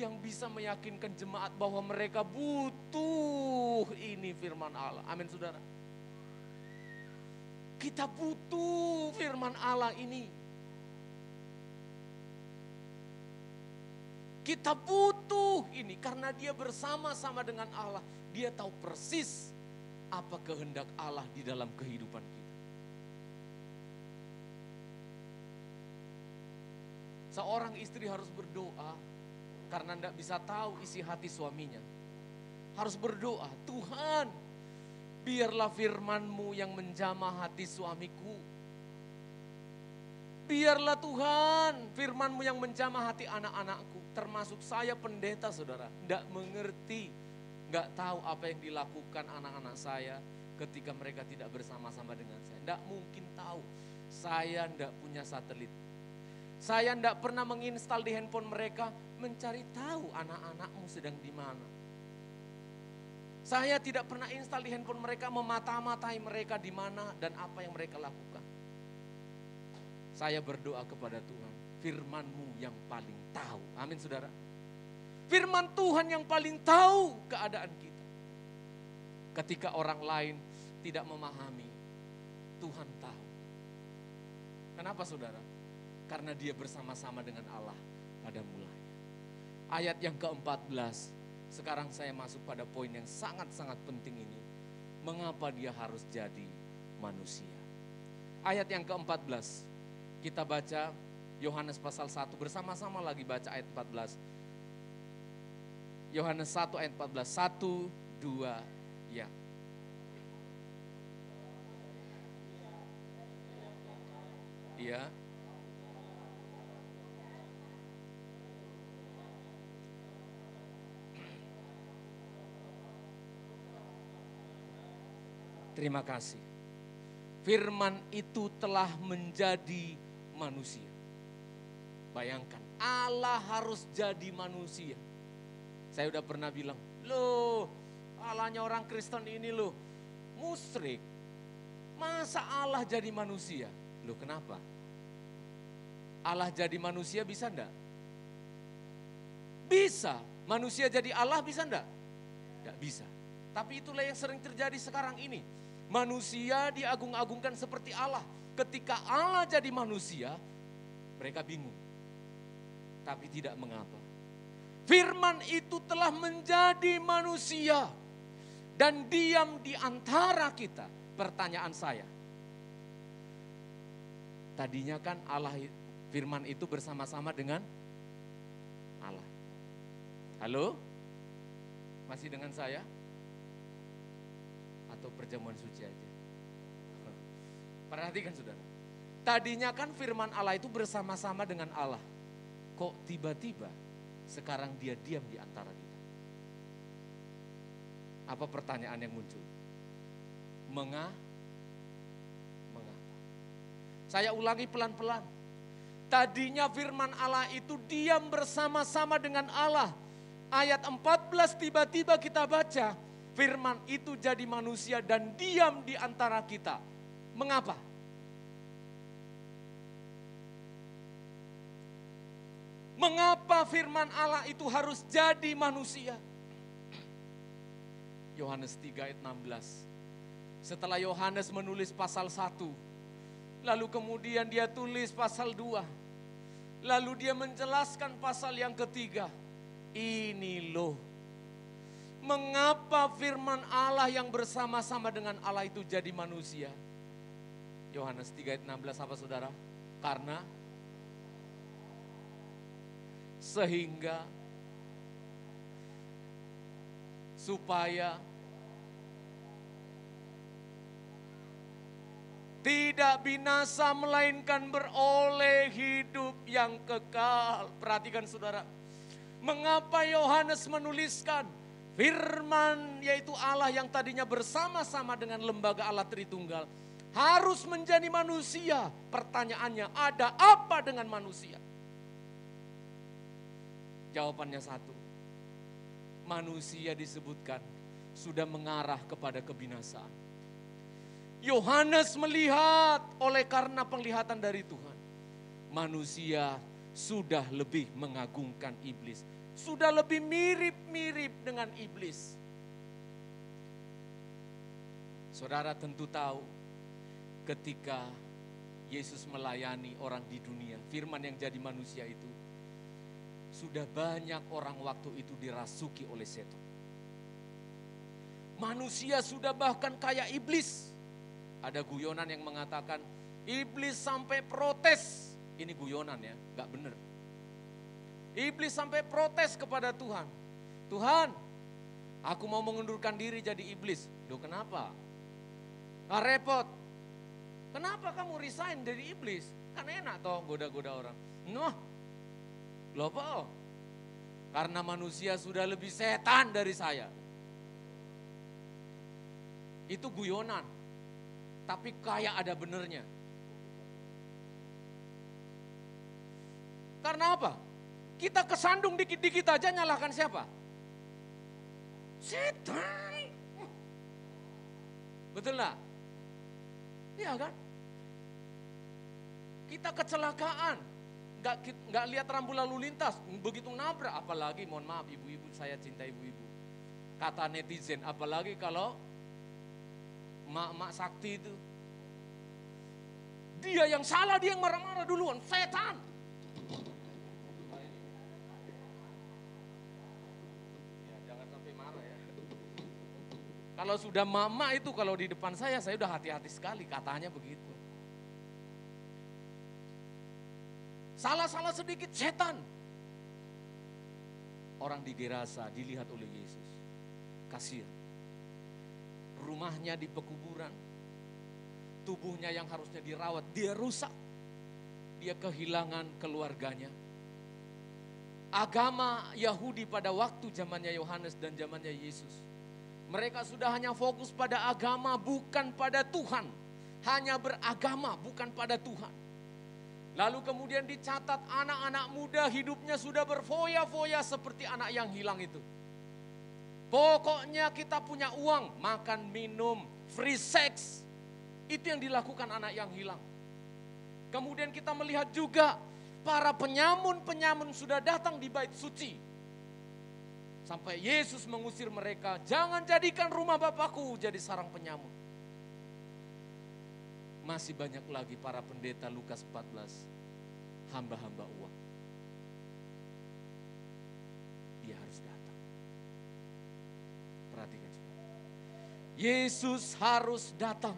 yang bisa meyakinkan jemaat bahwa mereka butuh ini firman Allah. Amin saudara. Kita butuh firman Allah ini. Kita butuh ini karena dia bersama-sama dengan Allah. Dia tahu persis apa kehendak Allah di dalam kehidupan kita. Seorang istri harus berdoa karena tidak bisa tahu isi hati suaminya. Harus berdoa, Tuhan, biarlah firman-Mu yang menjamah hati suamiku. Biarlah Tuhan firman-Mu yang menjamah hati anak-anakku. Termasuk saya pendeta saudara. Tidak mengerti, nggak tahu apa yang dilakukan anak-anak saya ketika mereka tidak bersama-sama dengan saya. Tidak mungkin tahu. Saya tidak punya satelit. Saya tidak pernah menginstal di handphone mereka mencari tahu anak-anakmu sedang di mana. Saya tidak pernah install di handphone mereka memata-matai mereka di mana dan apa yang mereka lakukan. Saya berdoa kepada Tuhan, firman-Mu yang paling tahu. Amin saudara. Firman Tuhan yang paling tahu keadaan kita. Ketika orang lain tidak memahami, Tuhan tahu. Kenapa saudara? Karena dia bersama-sama dengan Allah pada mulanya. Ayat yang ke-14, sekarang saya masuk pada poin yang sangat-sangat penting ini. Mengapa dia harus jadi manusia? Ayat yang ke-14, kita baca Yohanes pasal 1, bersama-sama lagi baca ayat 14. Yohanes 1 ayat 14, 1, 2, ya. Iya. Terima kasih. Firman itu telah menjadi manusia. Bayangkan, Allah harus jadi manusia. Saya udah pernah bilang, loh Allahnya orang Kristen ini loh musyrik. Masa Allah jadi manusia? Loh kenapa? Allah jadi manusia bisa enggak? Bisa. Manusia jadi Allah bisa enggak? Enggak bisa. Tapi itulah yang sering terjadi sekarang ini. Manusia diagung-agungkan seperti Allah. Ketika Allah jadi manusia, mereka bingung. Tapi tidak mengapa. Firman itu telah menjadi manusia dan diam di antara kita. Pertanyaan saya, tadinya kan Allah, firman itu bersama-sama dengan Allah. Halo? Masih dengan saya? Atau perjamuan suci aja? Perhatikan saudara. Tadinya kan firman Allah itu bersama-sama dengan Allah. Kok tiba-tiba sekarang dia diam di antara kita? Apa pertanyaan yang muncul? Mengapa? Saya ulangi pelan-pelan. Tadinya firman Allah itu diam bersama-sama dengan Allah. Ayat 14 tiba-tiba kita baca, firman itu jadi manusia dan diam di antara kita. Mengapa? Mengapa firman Allah itu harus jadi manusia? Yohanes 3 ayat 16. Setelah Yohanes menulis pasal 1, lalu kemudian dia tulis pasal 2. Lalu dia menjelaskan pasal yang ketiga. Ini loh, mengapa firman Allah yang bersama-sama dengan Allah itu jadi manusia? Yohanes 3 ayat 16 apa saudara? Karena sehingga supaya tidak binasa melainkan beroleh hidup yang kekal. Perhatikan saudara, mengapa Yohanes menuliskan firman yaitu Allah yang tadinya bersama-sama dengan lembaga Allah Tritunggal harus menjadi manusia. Pertanyaannya, ada apa dengan manusia? Jawabannya satu, manusia disebutkan sudah mengarah kepada kebinasaan. Yohanes melihat oleh karena penglihatan dari Tuhan, manusia sudah lebih mengagungkan iblis, sudah lebih mirip-mirip dengan iblis. Saudara tentu tahu ketika Yesus melayani orang di dunia, firman yang jadi manusia itu, sudah banyak orang waktu itu dirasuki oleh setan. Manusia sudah bahkan kayak iblis. Ada guyonan yang mengatakan iblis sampai protes. Ini guyonan ya, gak bener. Iblis sampai protes kepada Tuhan. Tuhan, aku mau mengundurkan diri jadi iblis. Loh kenapa? Nah, repot. Kenapa kamu resign dari iblis? Kan enak toh goda-goda orang. Noh. Loh apa? Karena manusia sudah lebih setan dari saya. Itu guyonan. Tapi kayak ada benernya. Karena apa? Kita kesandung dikit-dikit aja nyalahkan siapa? Setan. Betul lah? Iya kan? Kita kecelakaan. Nggak lihat rambu lalu lintas, begitu nabrak, apalagi mohon maaf ibu-ibu, saya cinta ibu-ibu. Kata netizen, apalagi kalau mak-mak sakti itu. Dia yang salah, dia yang marah-marah duluan, setan. Ya, jangan sampai marah ya. Kalau sudah mak-mak itu, kalau di depan saya udah hati-hati sekali, katanya begitu. Salah-salah sedikit setan. Orang di Gerasa dilihat oleh Yesus. Kasihan. Rumahnya di pekuburan. Tubuhnya yang harusnya dirawat, dia rusak. Dia kehilangan keluarganya. Agama Yahudi pada waktu zamannya Yohanes dan zamannya Yesus. Mereka sudah hanya fokus pada agama bukan pada Tuhan. Hanya beragama bukan pada Tuhan. Lalu kemudian dicatat anak-anak muda hidupnya sudah berfoya-foya seperti anak yang hilang itu. Pokoknya kita punya uang, makan, minum, free sex. Itu yang dilakukan anak yang hilang. Kemudian kita melihat juga para penyamun-penyamun sudah datang di bait suci. Sampai Yesus mengusir mereka, jangan jadikan rumah Bapakku jadi sarang penyamun. Masih banyak lagi para pendeta Lukas 14, hamba-hamba uang. Dia harus datang. Perhatikan. Yesus harus datang.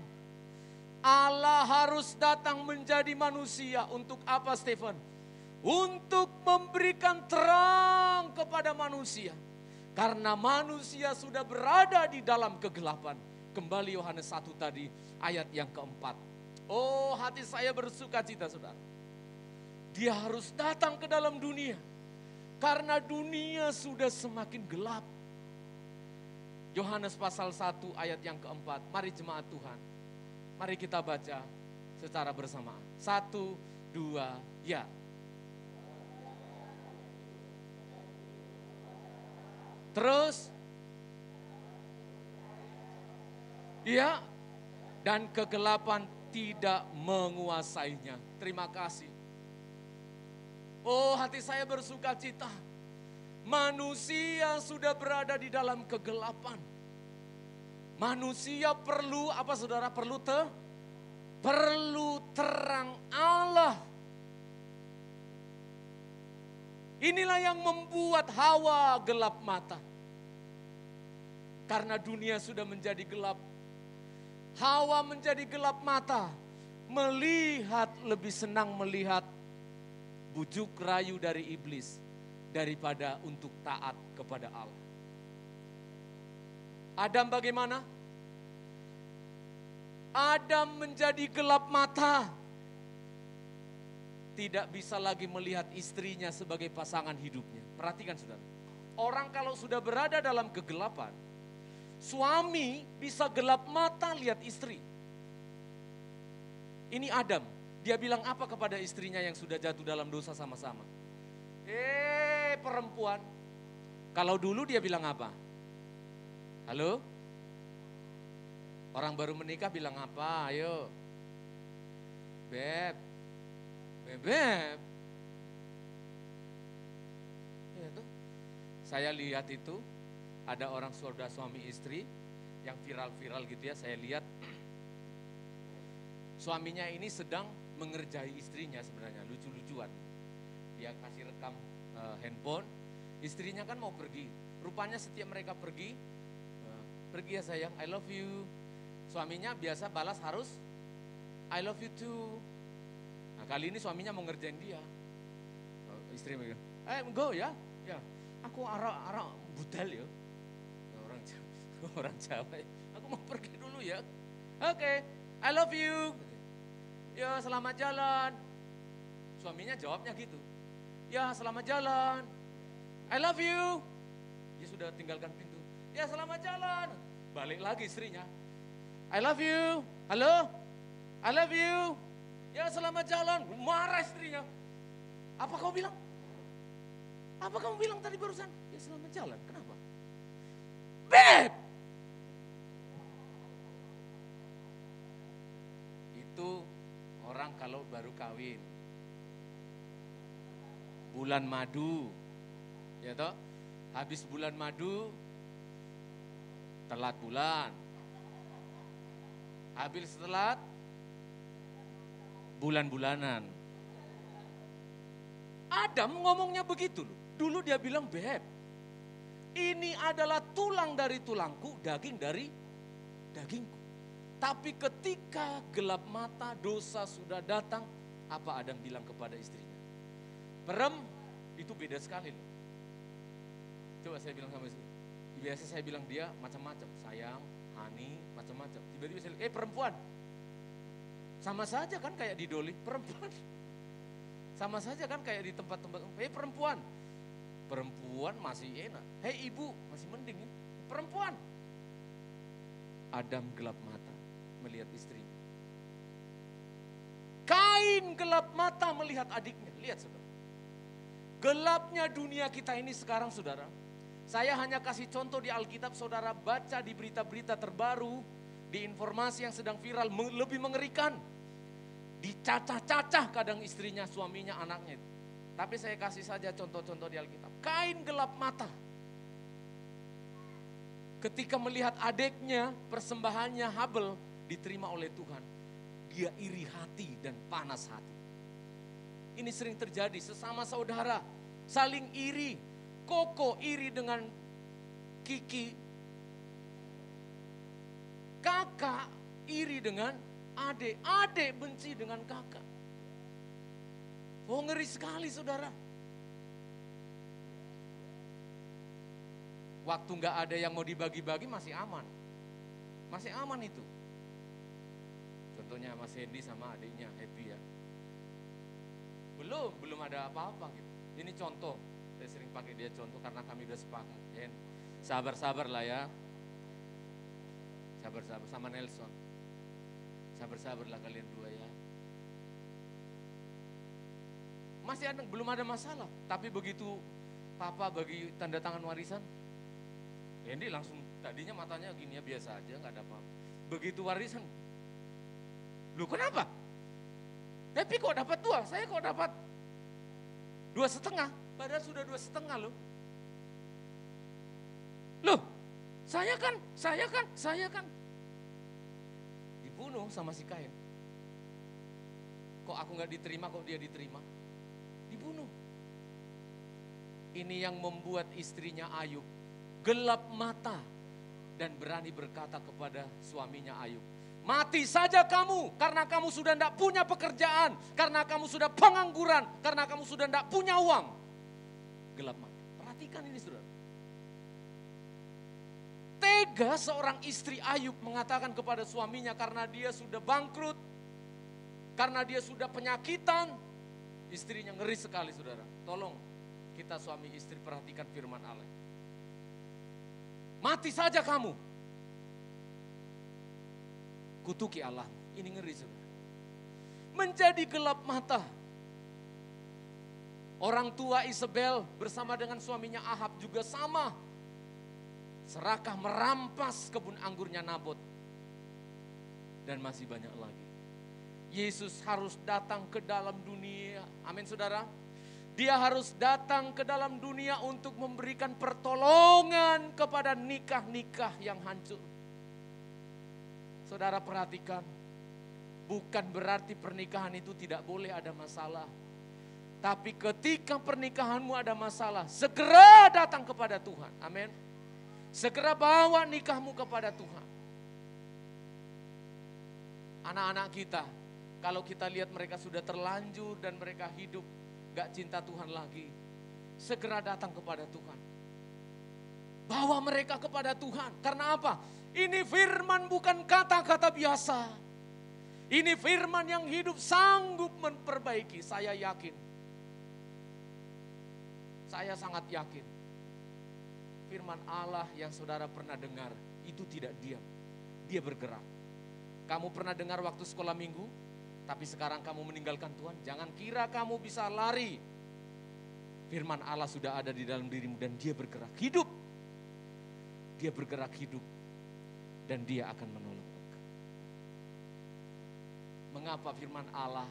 Allah harus datang menjadi manusia. Untuk apa, Stephen? Untuk memberikan terang kepada manusia. Karena manusia sudah berada di dalam kegelapan. Kembali Yohanes 1 tadi, ayat yang keempat. Oh, hati saya bersuka cita, saudara. Dia harus datang ke dalam dunia. Karena dunia sudah semakin gelap. Yohanes pasal 1 ayat yang keempat. Mari jemaat Tuhan. Mari kita baca secara bersamaan. 1, 2, ya. Terus. Ya. Dan kegelapan tidak menguasainya. Terima kasih. Oh, hati saya bersuka cita. Manusia sudah berada di dalam kegelapan. Manusia perlu apa, saudara? Perlu terang Allah. Inilah yang membuat Hawa gelap mata. Karena dunia sudah menjadi gelap. Hawa menjadi gelap mata, lebih senang melihat bujuk rayu dari iblis daripada untuk taat kepada Allah. Adam bagaimana? Adam menjadi gelap mata. Tidak bisa lagi melihat istrinya sebagai pasangan hidupnya. Perhatikan, saudara. Orang kalau sudah berada dalam kegelapan, suami bisa gelap mata lihat istri. Ini Adam, dia bilang apa kepada istrinya yang sudah jatuh dalam dosa sama-sama? Perempuan. Kalau dulu dia bilang apa? Halo? Orang baru menikah bilang apa? Ayo. Beb. Ya tuh. Saya lihat itu. Ada orang saudara suami istri yang viral-viral gitu ya, saya lihat suaminya ini sedang mengerjai istrinya sebenarnya, lucu-lucuan. Dia kasih rekam handphone, istrinya kan mau pergi. Rupanya setiap mereka pergi ya sayang, I love you. Suaminya biasa balas harus, I love you too. Nah kali ini suaminya mau ngerjain dia. Istri bilang, go ya, aku arah budal ya. Orang Jawa, aku mau pergi dulu ya. Oke, I love you. Ya selamat jalan. Suaminya jawabnya gitu. Ya selamat jalan. I love you. Dia sudah tinggalkan pintu. Ya selamat jalan. Balik lagi istrinya. I love you. Halo? I love you. Ya selamat jalan. Marah istrinya. Apa kau bilang? Apa kamu bilang tadi barusan? Ya selamat jalan. Kenapa? Beb! Itu orang kalau baru kawin. Bulan madu. Ya toh? Habis bulan madu, telat bulan. Habis telat, bulan-bulanan. Adam ngomongnya begitu loh. Dulu dia bilang, Beb, ini adalah tulang dari tulangku, daging dari dagingku. Tapi ketika gelap mata, dosa sudah datang, apa Adam bilang kepada istrinya? Itu beda sekali loh. Coba saya bilang sama istri. Biasa saya bilang dia macam-macam, sayang, honey, macam-macam. Tiba-tiba saya bilang, perempuan. Sama saja kan kayak di Doli, perempuan. Sama saja kan kayak di tempat-tempat, perempuan. Perempuan masih enak. Hei ibu, masih mending ya. Perempuan. Adam gelap mata melihat istrinya. Kalau Kain gelap mata melihat adiknya. Lihat saudara. Gelapnya dunia kita ini sekarang saudara. Saya hanya kasih contoh di Alkitab, saudara baca di berita-berita terbaru, di informasi yang sedang viral, lebih mengerikan. Dicacah-cacah kadang istrinya, suaminya, anaknya. Tapi saya kasih saja contoh-contoh di Alkitab. Kain gelap mata. Ketika melihat adiknya, persembahannya Habel diterima oleh Tuhan. Dia iri hati dan panas hati. Ini sering terjadi sesama saudara, saling iri. Koko iri dengan Kiki. Kakak iri dengan adik. Adik benci dengan kakak. Oh, ngeri sekali saudara. Waktu nggak ada yang mau dibagi-bagi masih aman. Masih aman itu. Contohnya Mas Hendy sama adiknya Happy ya. Belum ada apa-apa gitu. Ini contoh. Saya sering pakai dia contoh karena kami udah sepakat. Ya. Sabar-sabar lah ya. Sabar-sabar sama Nelson. Sabar-sabar lah kalian dua ya. Masih ada, belum ada masalah. Tapi begitu papa bagi tanda tangan warisan, Hendy langsung tadinya matanya gini ya biasa aja gak ada apa-apa. Begitu warisan, lu kenapa? Tapi kok dapat 2, saya kok dapat 2,5. Padahal sudah 2,5 loh. Loh, saya kan. Dibunuh sama si Kain. Kok aku gak diterima, kok dia diterima? Dibunuh. Ini yang membuat istrinya Ayub gelap mata dan berani berkata kepada suaminya Ayub, mati saja kamu karena kamu sudah tidak punya pekerjaan, karena kamu sudah pengangguran, karena kamu sudah tidak punya uang. Gelap mata. Perhatikan ini saudara. Tega seorang istri Ayub mengatakan kepada suaminya karena dia sudah bangkrut, karena dia sudah penyakitan. Istrinya ngeri sekali saudara. Tolong kita suami istri perhatikan firman Allah. Mati saja kamu. Kutuki Allah. Ini ngeri saudara. Menjadi gelap mata. Orang tua Isabel bersama dengan suaminya Ahab juga sama. Serakah merampas kebun anggurnya Nabot. Dan masih banyak lagi. Yesus harus datang ke dalam dunia. Amin saudara. Dia harus datang ke dalam dunia untuk memberikan pertolongan kepada nikah-nikah yang hancur. Saudara perhatikan. Bukan berarti pernikahan itu tidak boleh ada masalah. Tapi ketika pernikahanmu ada masalah, segera datang kepada Tuhan. Amin. Segera bawa nikahmu kepada Tuhan. Anak-anak kita, kalau kita lihat mereka sudah terlanjur dan mereka hidup gak cinta Tuhan lagi, segera datang kepada Tuhan. Bawa mereka kepada Tuhan. Karena apa? Ini firman bukan kata-kata biasa. Ini firman yang hidup sanggup memperbaiki. Saya yakin. Saya sangat yakin firman Allah yang saudara pernah dengar itu tidak diam. Dia bergerak. Kamu pernah dengar waktu sekolah minggu, tapi sekarang kamu meninggalkan Tuhan. Jangan kira kamu bisa lari. Firman Allah sudah ada di dalam dirimu dan dia bergerak hidup. Dia bergerak hidup dan dia akan menolong engkau. Mengapa firman Allah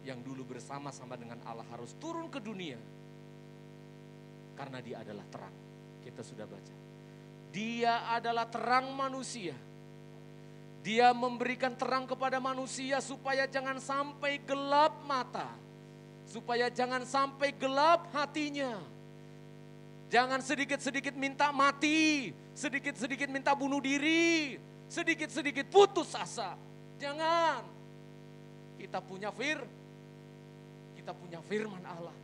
yang dulu bersama-sama dengan Allah harus turun ke dunia? Karena dia adalah terang. Kita sudah baca. Dia adalah terang manusia. Dia memberikan terang kepada manusia supaya jangan sampai gelap mata. Supaya jangan sampai gelap hatinya. Jangan sedikit-sedikit minta mati. Sedikit-sedikit minta bunuh diri. Sedikit-sedikit putus asa. Jangan. Kita punya firman Allah.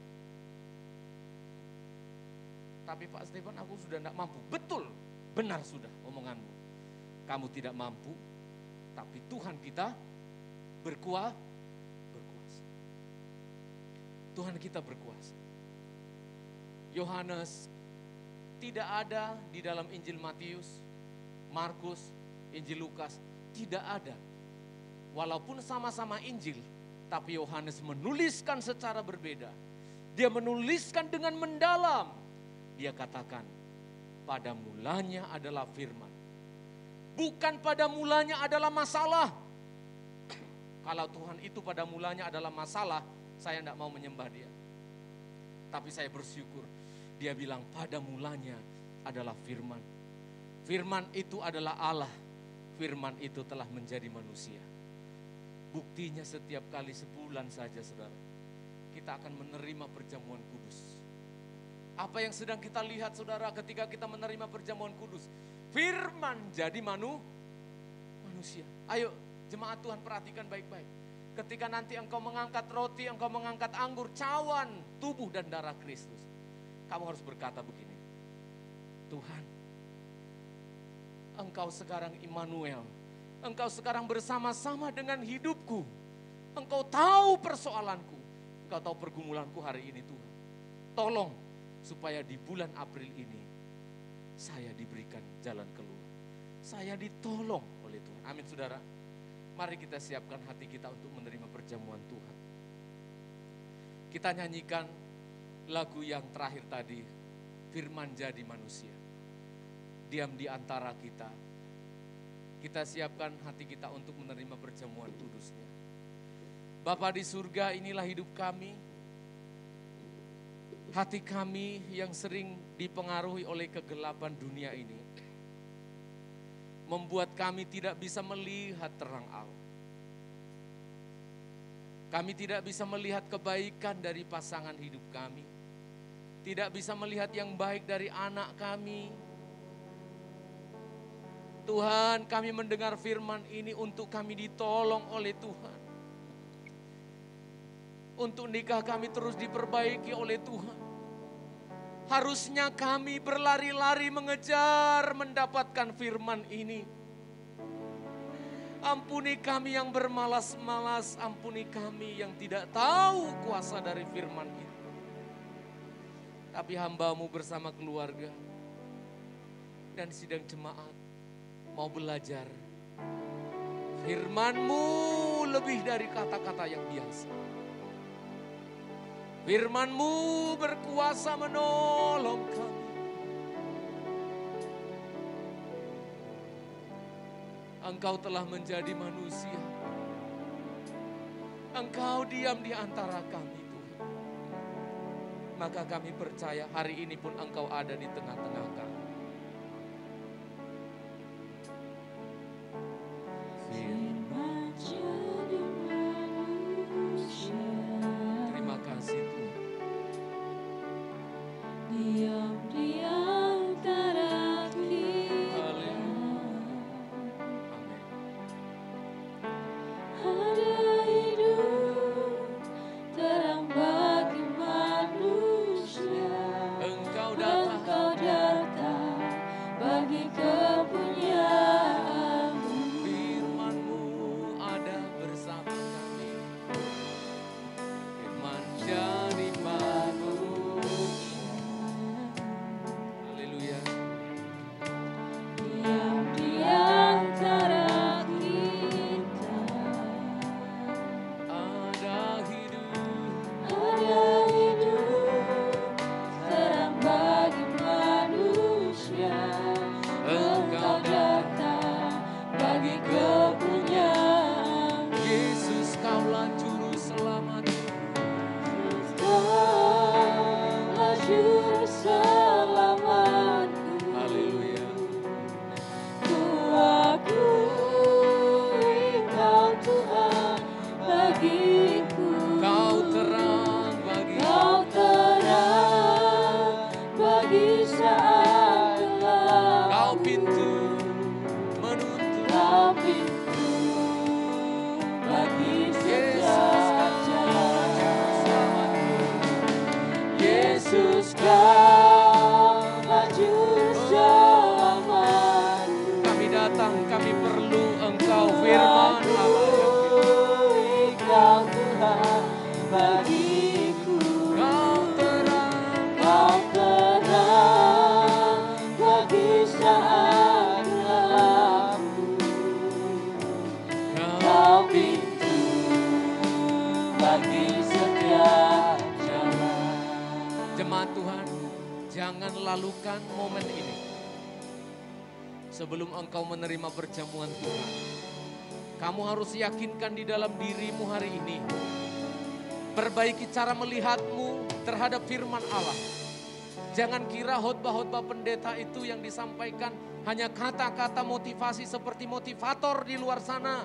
Tapi Pak Stefan, aku sudah tidak mampu. Betul, benar sudah omonganmu. Kamu tidak mampu, tapi Tuhan kita berkuasa. Tuhan kita berkuasa. Yohanes tidak ada di dalam Injil Matius, Markus, Injil Lukas. Tidak ada. Walaupun sama-sama Injil, Tapi Yohanes menuliskan secara berbeda. Dia menuliskan dengan mendalam. Dia katakan, pada mulanya adalah firman. Bukan pada mulanya adalah masalah. Kalau Tuhan itu pada mulanya adalah masalah, saya tidak mau menyembah dia. Tapi saya bersyukur, dia bilang pada mulanya adalah firman. Firman itu adalah Allah. Firman itu telah menjadi manusia. Buktinya setiap kali sebulan saja saudara, kita akan menerima perjamuan kudus. Apa yang sedang kita lihat saudara ketika kita menerima perjamuan kudus? Firman jadi manusia. Ayo jemaat Tuhan perhatikan baik-baik. Ketika nanti engkau mengangkat roti, engkau mengangkat anggur, cawan tubuh dan darah Kristus. Kamu harus berkata begini, Tuhan, Engkau sekarang Immanuel. Engkau sekarang bersama-sama dengan hidupku. Engkau tahu persoalanku. Engkau tahu pergumulanku hari ini Tuhan. Tolong supaya di bulan April ini saya diberikan jalan keluar. Saya ditolong oleh Tuhan. Amin saudara. Mari kita siapkan hati kita untuk menerima perjamuan Tuhan. Kita nyanyikan lagu yang terakhir tadi. Firman jadi manusia. Diam di antara kita. Kita siapkan hati kita untuk menerima perjamuan kudusnya. Bapa di surga, inilah hidup kami. Hati kami yang sering dipengaruhi oleh kegelapan dunia ini. Membuat kami tidak bisa melihat terang Allah. Kami tidak bisa melihat kebaikan dari pasangan hidup kami. Tidak bisa melihat yang baik dari anak kami. Tuhan, kami mendengar firman ini untuk kami ditolong oleh Tuhan. Untuk nikah kami terus diperbaiki oleh Tuhan. Harusnya kami berlari-lari mengejar mendapatkan firman ini. Ampuni kami yang bermalas-malas, ampuni kami yang tidak tahu kuasa dari firman itu. Tapi hamba-Mu bersama keluarga dan sidang jemaat mau belajar firman-Mu lebih dari kata-kata yang biasa. Firman-Mu berkuasa menolong kami. Engkau telah menjadi manusia. Engkau diam di antara kami Tuhan. Maka kami percaya hari ini pun Engkau ada di tengah-tengah kami. Terima kasih Tuhan. Diam di antara kita. Amin. Ada hidup terang bagi manusia. Engkau datang. Engkau datang Jangan lalukan momen ini. Sebelum engkau menerima perjamuan Tuhan, kamu harus yakinkan di dalam dirimu hari ini. Perbaiki cara melihatmu terhadap firman Allah. Jangan kira khotbah-khotbah pendeta itu yang disampaikan hanya kata-kata motivasi seperti motivator di luar sana.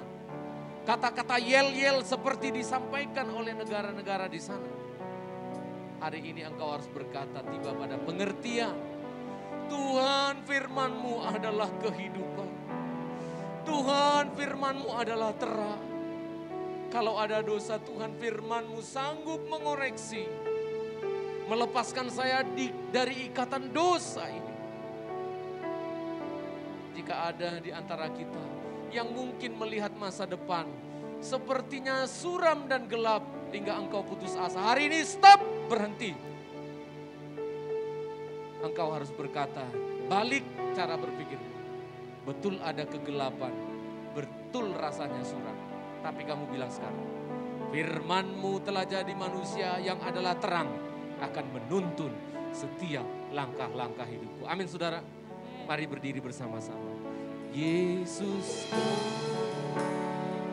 Kata-kata yel-yel seperti disampaikan oleh negara-negara di sana. Hari ini engkau harus berkata, tiba pada pengertian. Tuhan, firman-Mu adalah kehidupan. Tuhan, firman-Mu adalah terang. Kalau ada dosa, Tuhan, firman-Mu sanggup mengoreksi. Melepaskan saya dari ikatan dosa ini. Jika ada di antara kita yang mungkin melihat masa depan sepertinya suram dan gelap hingga engkau putus asa. Hari ini stop, berhenti. Engkau harus berkata, balik cara berpikir. Betul ada kegelapan, betul rasanya suram. Tapi kamu bilang sekarang, firman-Mu telah jadi manusia yang adalah terang, akan menuntun setiap langkah-langkah hidupku. Amin saudara, mari berdiri bersama-sama. Yesus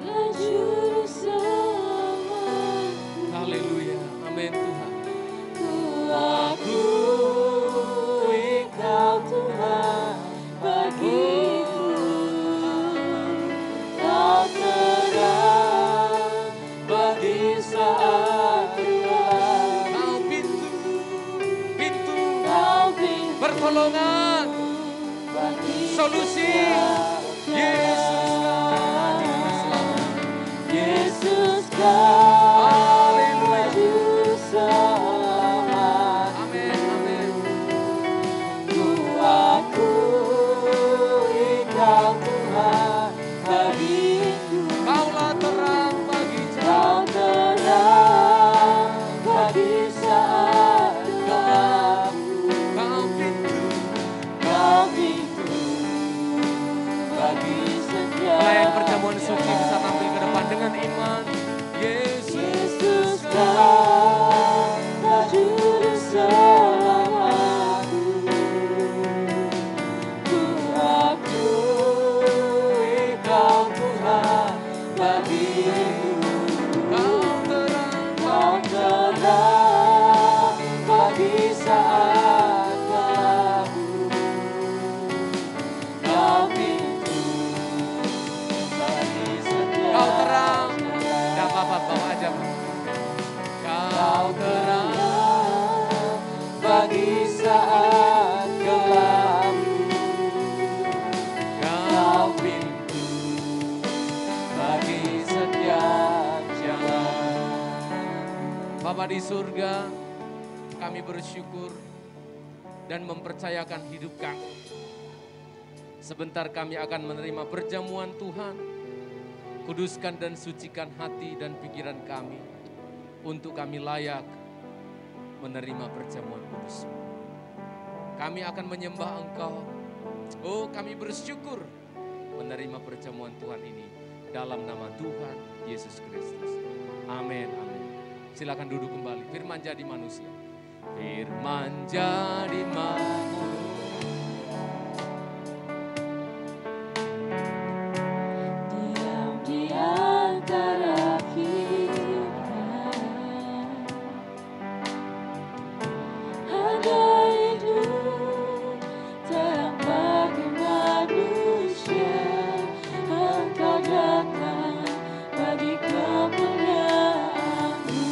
Lah juru selamat, haleluya, amin Tuhan. ku akui Kau Tuhan bagiku. Kau terang bagi saat gelap. Kau pintu Kau pintu pertolongan, bagi solusi. Yesus Yesus Kau haleluya, juru selamat. amin, amin. Ku akui Kau Tuhan bagiku. Kaulah terang bagi Kau jalan. terang bagi saat gelap. Kau pintu. Kau pintu bagi setiap Pelayan perjamuan suci bisa tampil ke depan dengan iman. Yesus Yesus Kau juru selamatku. Ku akui Kau Tuhan bagiku. Kau terang Kau terang bagi saat gelapku. Kau pintu bagi setiap Kau terang. jalan. Gak apa-apa, bawa aja. Kau terang. Bagi saat gelap. Kau pintu bagi setiap jalan. Bapa di surga, kami bersyukur dan mempercayakan hidup kami. Sebentar kami akan menerima perjamuan Tuhan. Kuduskan dan sucikan hati dan pikiran kami untuk kami layak menerima perjamuan kudus. Kami akan menyembah Engkau. Oh, kami bersyukur menerima perjamuan Tuhan ini dalam nama Tuhan Yesus Kristus. Amin, amin. Silakan duduk kembali. Firman jadi manusia. Firman jadi manusia. Diam di antara kita, ada hidup terang bagi manusia. Engkau datang bagi kemuliaan-Mu.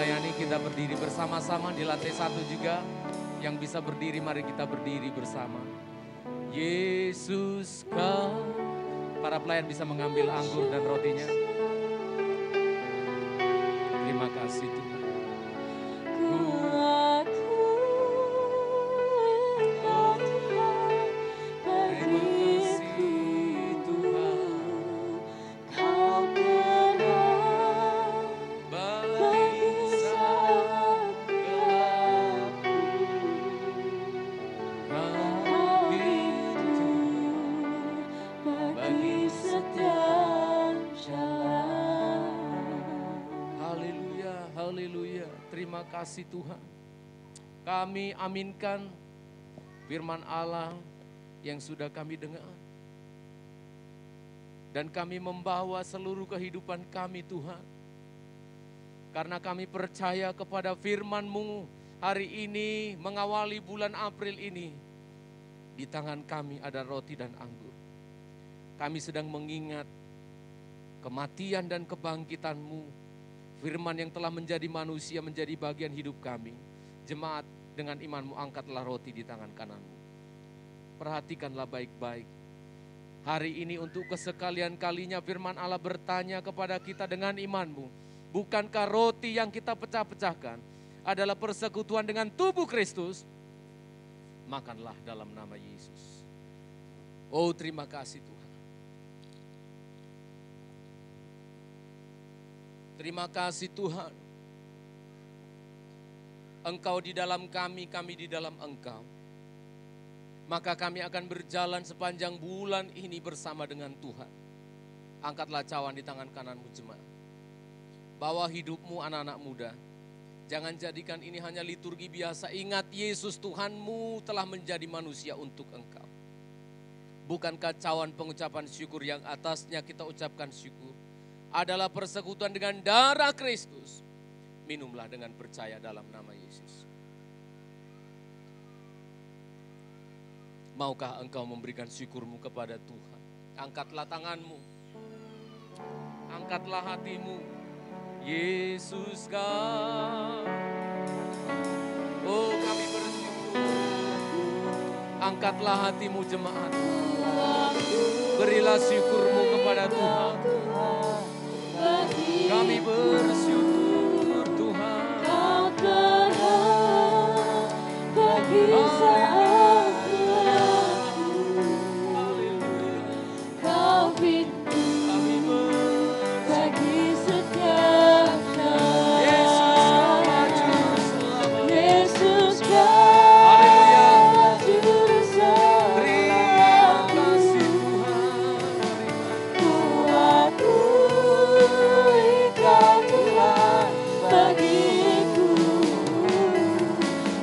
melayani, kita berdiri bersama-sama di lantai 1 juga. Yang bisa berdiri, mari kita berdiri bersama. Yesus kau. Para pelayan bisa mengambil anggur dan rotinya. Terima kasih Tuhan. Terima kasih Tuhan. Kami aminkan firman Allah yang sudah kami dengar. Dan kami membawa seluruh kehidupan kami Tuhan. Karena kami percaya kepada firman-Mu hari ini mengawali bulan April ini. Di tangan kami ada roti dan anggur. Kami sedang mengingat kematian dan kebangkitan-Mu. Firman yang telah menjadi manusia menjadi bagian hidup kami. Jemaat dengan iman-Mu angkatlah roti di tangan kanan-Mu. Perhatikanlah baik-baik. Hari ini untuk kesekalian kalinya firman Allah bertanya kepada kita dengan iman-Mu. Bukankah roti yang kita pecah-pecahkan adalah persekutuan dengan tubuh Kristus? Makanlah dalam nama Yesus. Oh terima kasih Tuhan. Terima kasih Tuhan. Engkau di dalam kami, kami di dalam Engkau. Maka kami akan berjalan sepanjang bulan ini bersama dengan Tuhan. Angkatlah cawan di tangan kananmu jemaat. Bawa hidupmu anak-anak muda. Jangan jadikan ini hanya liturgi biasa. Ingat Yesus Tuhanmu telah menjadi manusia untuk engkau. Bukankah cawan pengucapan syukur yang atasnya kita ucapkan syukur adalah persekutuan dengan darah Kristus. Minumlah dengan percaya dalam nama Yesus. Maukah engkau memberikan syukurmu kepada Tuhan? Angkatlah tanganmu. Angkatlah hatimu. Yesus kau. Oh kami bersyukur. Angkatlah hatimu jemaat. Berilah syukurmu kepada Tuhan. Kami bersyukur Tuhan. Kau terang bagi saat gelapku. Kau pintu bagi setiap jalan. Yesus kau juru selamat. Kuatku Kau Tuhan bagiku.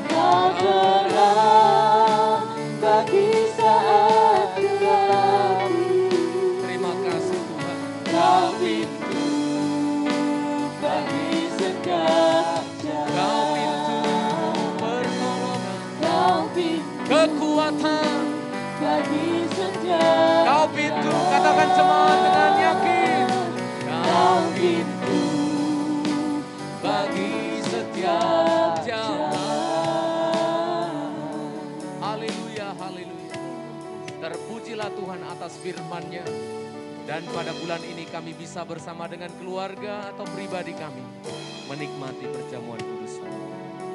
Kau terang bagi saat gelapku. Terima kasih Tuhan. Kau pintu bagi setiap jalan. Kau pintu pertolongan. Kau pintu Kekuatan. bagi setiap. Kau pintu, katakan jemaat dengan yakin. Kau pintu Bagi setiap jalan. Haleluya, haleluya. Terpujilah Tuhan atas firman-Nya. Dan pada bulan ini kami bisa bersama dengan keluarga atau pribadi kami menikmati perjamuan kudus.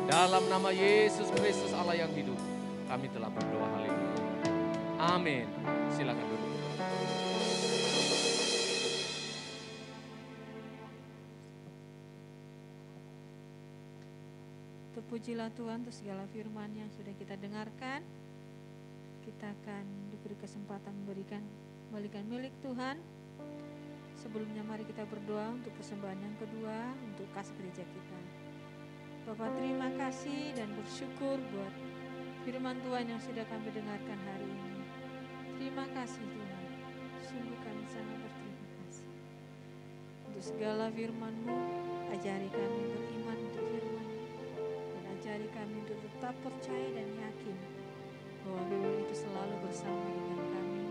Dalam nama Yesus Kristus Allah yang hidup, kami telah berdoa. Haleluya. Amin. Silakan duduk. Terpujilah Tuhan untuk segala firman yang sudah kita dengarkan. Kita akan diberi kesempatan memberikan milik Tuhan. Sebelumnya mari kita berdoa untuk persembahan yang kedua untuk kas gereja kita. Bapak terima kasih dan bersyukur buat firman Tuhan yang sudah kami dengarkan hari ini. Terima kasih Tuhan. Sungguh kami sangat berterima kasih. Untuk segala firman-Mu, ajari kami beriman untuk firman-Mu. Dan ajari kami untuk tetap percaya dan yakin bahwa firman itu selalu bersama dengan kami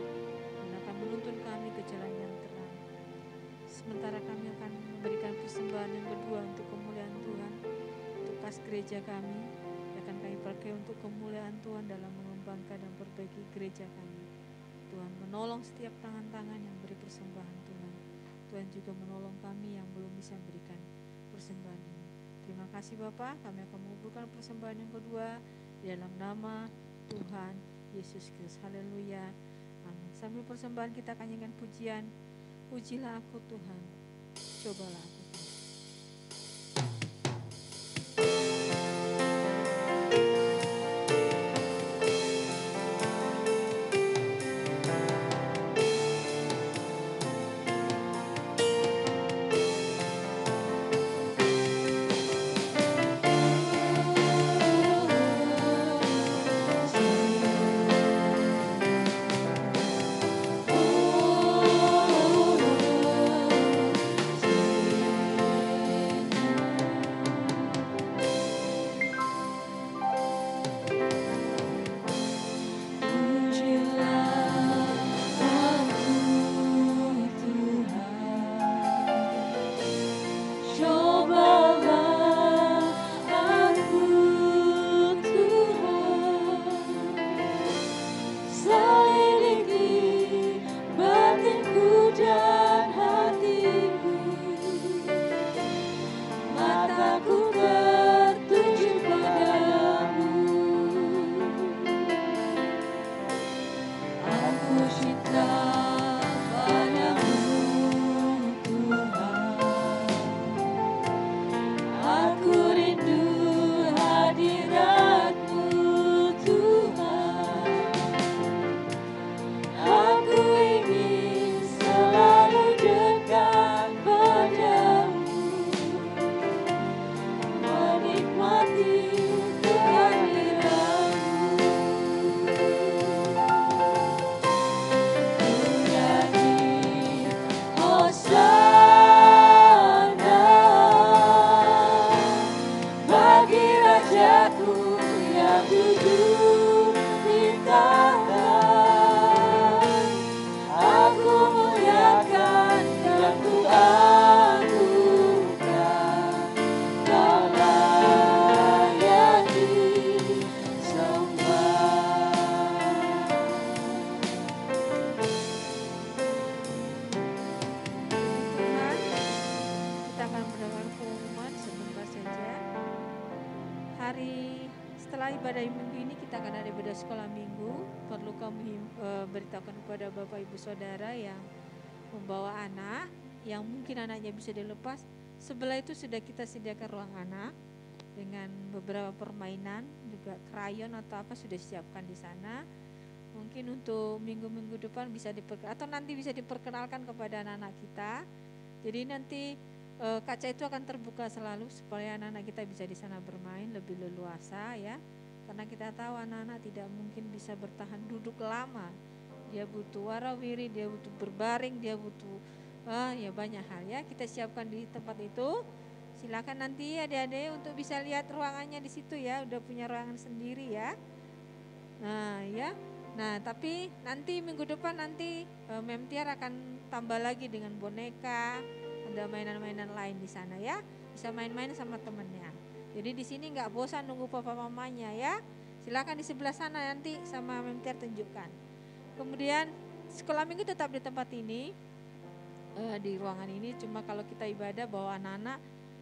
dan akan menuntun kami ke jalan yang terang. Sementara kami akan memberikan persembahan yang kedua untuk komunitas kemuliaan Tuhan untuk kas gereja kami. Akan kami pakai untuk kemuliaan Tuhan dalam mengembangkan dan perbaiki gereja kami. Tuhan menolong setiap tangan-tangan yang beri persembahan Tuhan. Tuhan juga menolong kami yang belum bisa memberikan persembahan ini. Terima kasih Bapak, kami akan mengumpulkan persembahan yang kedua di dalam nama Tuhan Yesus Kristus. Haleluya. Amin. Sambil persembahan kita akan nyanyikan pujian. Pujilah aku Tuhan, cobalah aku Tuhan. Beritahukan kepada Bapak Ibu Saudara yang membawa anak, yang mungkin anaknya bisa dilepas. Sebelah itu sudah kita sediakan ruang anak dengan beberapa permainan, juga krayon atau apa sudah disiapkan di sana. Mungkin untuk minggu-minggu depan bisa atau nanti bisa diperkenalkan kepada anak-anak kita. Jadi nanti kaca itu akan terbuka selalu supaya anak-anak kita bisa di sana bermain lebih leluasa ya. Karena kita tahu anak-anak tidak mungkin bisa bertahan duduk lama. Dia butuh warawiri, dia butuh berbaring, dia butuh ya banyak hal ya. Kita siapkan di tempat itu. Silakan nanti adik-adik untuk bisa lihat ruangannya di situ ya. Udah punya ruangan sendiri ya. Nah ya. Nah tapi nanti minggu depan nanti Memtiar akan tambah lagi dengan boneka, ada mainan-mainan lain di sana ya. Bisa main-main sama temannya. Jadi di sini nggak bosan nunggu papa mamanya ya. Silakan di sebelah sana nanti sama Memtiar tunjukkan. Kemudian sekolah minggu tetap di tempat ini, di ruangan ini. Cuma kalau kita ibadah bawa anak-anak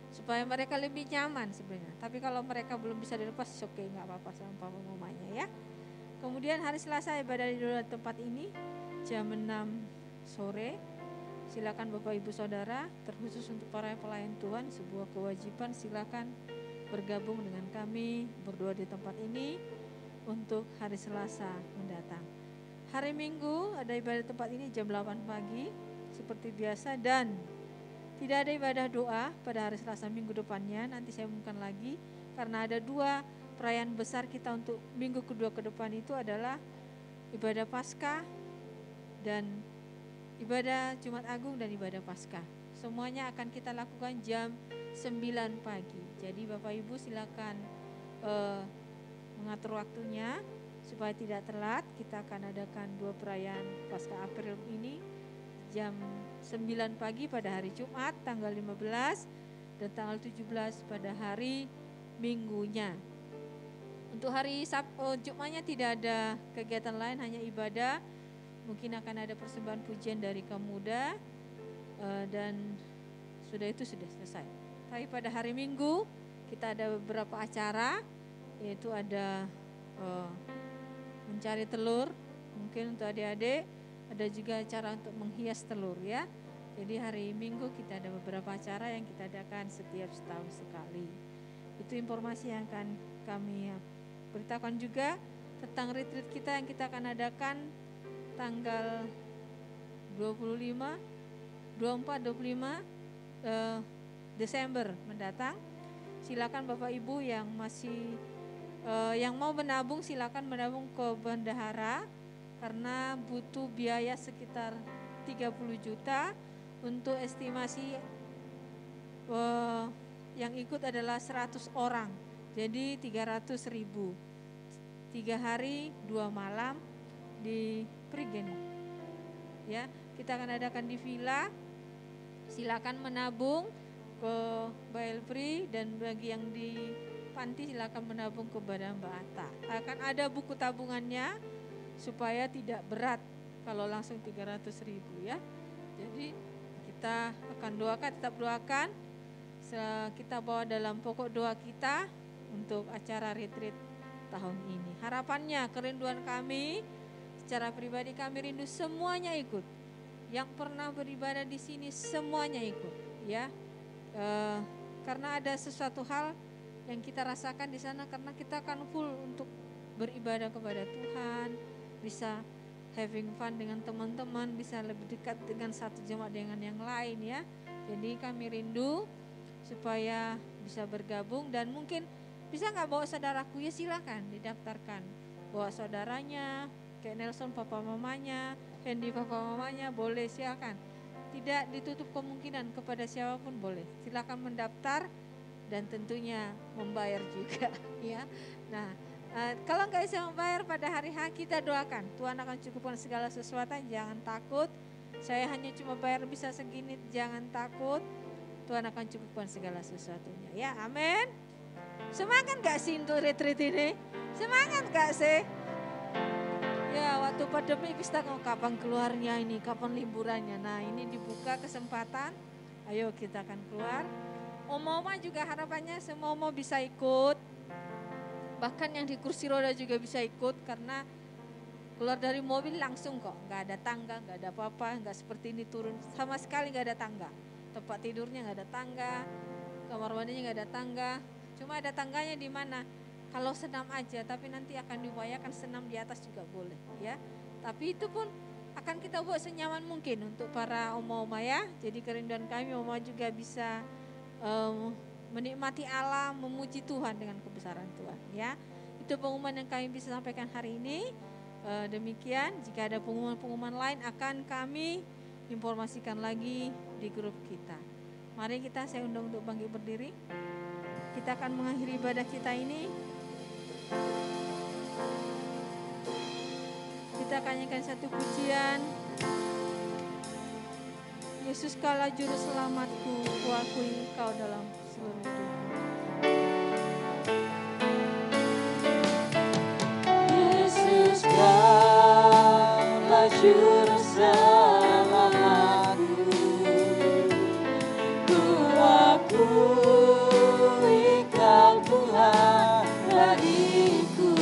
supaya mereka lebih nyaman sebenarnya. Tapi kalau mereka belum bisa dilepas, oke nggak apa-apa sama papa mamanya ya. Kemudian hari Selasa ibadah di tempat ini jam 6 sore. Silakan Bapak Ibu Saudara, terkhusus untuk para pelayan Tuhan, sebuah kewajiban silakan bergabung dengan kami berdoa di tempat ini untuk hari Selasa mendatang. Hari Minggu ada ibadah tempat ini jam 8 pagi seperti biasa, dan tidak ada ibadah doa pada hari Selasa minggu depannya. Nanti saya umumkan lagi karena ada 2 perayaan besar kita untuk minggu kedua ke depan, itu adalah ibadah Paskah dan ibadah Jumat Agung dan ibadah Paskah. Semuanya akan kita lakukan jam 9 pagi. Jadi Bapak Ibu silakan mengatur waktunya supaya tidak telat. Kita akan adakan 2 perayaan Paskah April ini jam 9 pagi pada hari Jumat tanggal 15 dan tanggal 17 pada hari Minggunya. Untuk hari Jumatnya tidak ada kegiatan lain, hanya ibadah. Mungkin akan ada persembahan pujian dari kaum muda dan sudah selesai. Tapi pada hari Minggu kita ada beberapa acara, yaitu ada mencari telur, mungkin untuk adik-adik, ada juga acara untuk menghias telur ya. Jadi hari Minggu kita ada beberapa acara yang kita adakan setiap setahun sekali. Itu informasi yang akan kami beritakan juga tentang retreat kita yang kita akan adakan tanggal 24-25 Desember mendatang. Silakan Bapak Ibu yang masih yang mau menabung, silakan menabung ke bendahara karena butuh biaya sekitar 30 juta. Untuk estimasi yang ikut adalah 100 orang, jadi 300.000. 3 hari 2 malam di Prigen. Ya, kita akan adakan di villa. Silakan menabung ke Bail Free, dan bagi yang di panti silakan menabung kepada Mbak Atta. Akan ada buku tabungannya supaya tidak berat kalau langsung 300.000 ya. Jadi kita akan doakan, tetap doakan. Kita bawa dalam pokok doa kita untuk acara retreat tahun ini. Harapannya, kerinduan kami secara pribadi, kami rindu semuanya ikut. Yang pernah beribadah di sini semuanya ikut, ya. Karena ada sesuatu hal yang kita rasakan di sana, karena kita akan full untuk beribadah kepada Tuhan, bisa having fun dengan teman-teman, bisa lebih dekat dengan satu jemaat dengan yang lain ya. Jadi kami rindu supaya bisa bergabung, dan mungkin bisa nggak bawa saudaraku, ya silakan didaftarkan. Bawa saudaranya, kayak Nelson papa mamanya, Hendy papa mamanya, boleh silakan. Tidak ditutup kemungkinan, kepada siapapun boleh. Silakan mendaftar dan tentunya membayar juga ya. Nah, kalau nggak bisa membayar pada hari H, kita doakan Tuhan akan cukupkan segala sesuatu, jangan takut. Saya hanya cuma bayar bisa segini, jangan takut. Tuhan akan cukupkan segala sesuatunya ya, amin. Semangat gak sih untuk retreat ini? Semangat gak sih? Ya, waktu pandemi kita kapan keluarnya ini, kapan liburannya. Nah, ini dibuka kesempatan, ayo kita akan keluar. Oma-oma juga harapannya semua oma bisa ikut. Bahkan yang di kursi roda juga bisa ikut, karena keluar dari mobil langsung kok, nggak ada tangga, nggak ada apa-apa, nggak seperti ini turun, sama sekali nggak ada tangga. Tempat tidurnya nggak ada tangga, kamar mandinya nggak ada tangga, cuma ada tangganya di mana? Kalau senam aja, tapi nanti akan diupayakan senam di atas juga boleh ya. Tapi itu pun akan kita buat senyaman mungkin untuk para oma-oma ya. Jadi kerinduan kami oma juga bisa menikmati alam, memuji Tuhan dengan kebesaran Tuhan ya. Itu pengumuman yang kami bisa sampaikan hari ini. Demikian, jika ada pengumuman-pengumuman lain akan kami informasikan lagi di grup kita. Mari saya undang untuk bangkit berdiri. Kita akan mengakhiri ibadah kita ini. Kita akan nyanyikan satu pujian. Yesus kaulah juru selamatku, kuakui Kau dalam seluruh hidupku. Yesus kaulah juru selamatku, kuakui Kau Tuhan bagiku.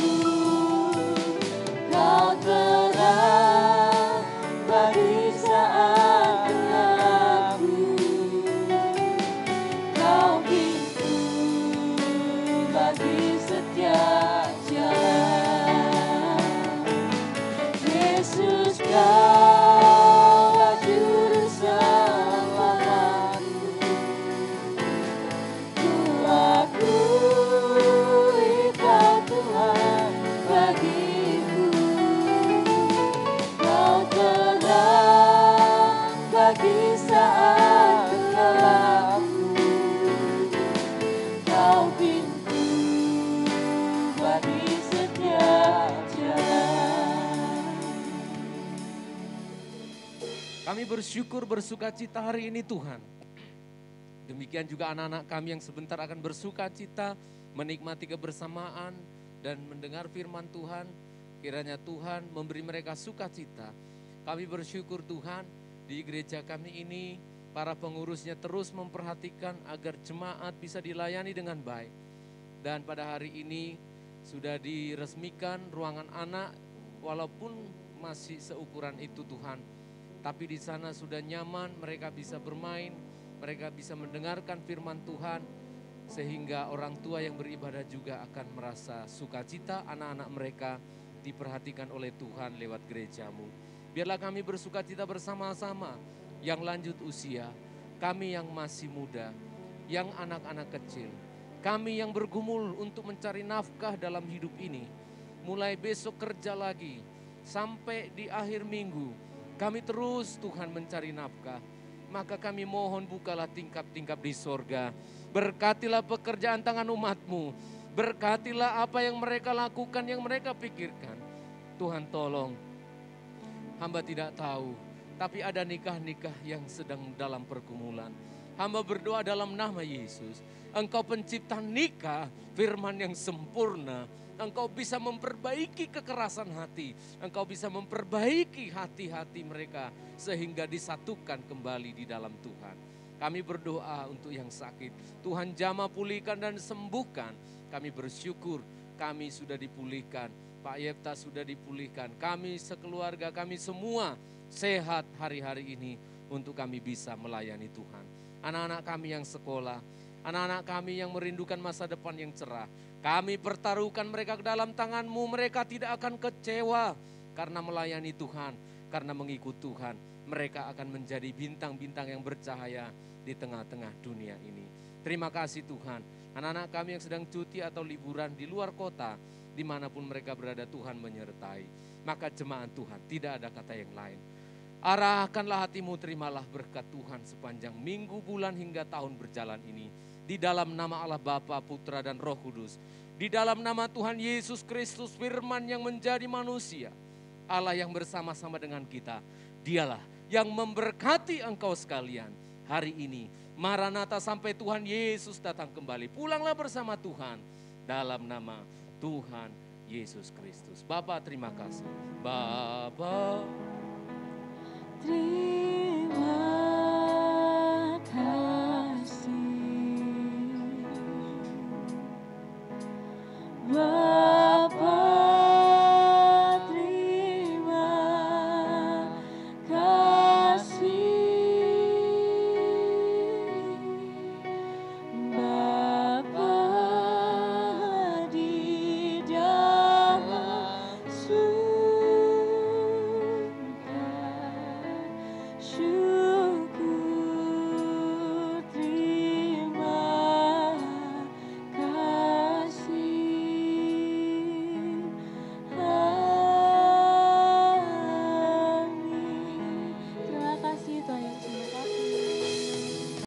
Kau terang bagi saat gelapku, Kau pintu bagi setiap jalan. Yesus kaulah juru selamatku, kuakui Kau Tuhan bagiku. Kau terang bagi saat gelapku, Kau pintu bagi setiap jalan. Kami bersyukur bersukacita hari ini Tuhan. Demikian juga anak-anak kami yang sebentar akan bersuka cita, menikmati kebersamaan dan mendengar firman Tuhan. Kiranya Tuhan memberi mereka sukacita. Kami bersyukur Tuhan, di gereja kami ini para pengurusnya terus memperhatikan agar jemaat bisa dilayani dengan baik. Dan pada hari ini sudah diresmikan ruangan anak, walaupun masih seukuran itu Tuhan. Tapi di sana sudah nyaman, mereka bisa bermain, mereka bisa mendengarkan firman Tuhan. Sehingga orang tua yang beribadah juga akan merasa sukacita, anak-anak mereka diperhatikan oleh Tuhan lewat gerejamu. Biarlah kami bersukacita bersama-sama, yang lanjut usia, kami yang masih muda, yang anak-anak kecil, kami yang bergumul untuk mencari nafkah dalam hidup ini. Mulai besok kerja lagi, sampai di akhir minggu, kami terus Tuhan mencari nafkah. Maka kami mohon bukalah tingkap-tingkap di sorga. Berkatilah pekerjaan tangan umat-Mu. Berkatilah apa yang mereka lakukan, yang mereka pikirkan. Tuhan tolong, hamba tidak tahu, tapi ada nikah-nikah yang sedang dalam pergumulan. Hamba berdoa dalam nama Yesus, Engkau pencipta nikah, firman yang sempurna. Engkau bisa memperbaiki kekerasan hati. Engkau bisa memperbaiki hati-hati mereka sehingga disatukan kembali di dalam Tuhan. Kami berdoa untuk yang sakit. Tuhan jamah pulihkan dan sembuhkan. Kami bersyukur kami sudah dipulihkan. Pak Yefta sudah dipulihkan. Kami sekeluarga, kami semua sehat hari-hari ini untuk kami bisa melayani Tuhan. Anak-anak kami yang sekolah, anak-anak kami yang merindukan masa depan yang cerah, kami pertaruhkan mereka ke dalam tangan-Mu. Mereka tidak akan kecewa karena melayani Tuhan, karena mengikut Tuhan. Mereka akan menjadi bintang-bintang yang bercahaya di tengah-tengah dunia ini. Terima kasih Tuhan. Anak-anak kami yang sedang cuti atau liburan di luar kota, dimanapun mereka berada Tuhan menyertai. Maka jemaat Tuhan, tidak ada kata yang lain. Arahkanlah hatimu, terimalah berkat Tuhan sepanjang minggu, bulan hingga tahun berjalan ini. Di dalam nama Allah Bapa, Putra dan Roh Kudus. Di dalam nama Tuhan Yesus Kristus, firman yang menjadi manusia. Allah yang bersama-sama dengan kita. Dialah yang memberkati engkau sekalian hari ini. Maranatha sampai Tuhan Yesus datang kembali. Pulanglah bersama Tuhan dalam nama Tuhan Yesus Kristus. Bapa terima kasih. Bapa Terima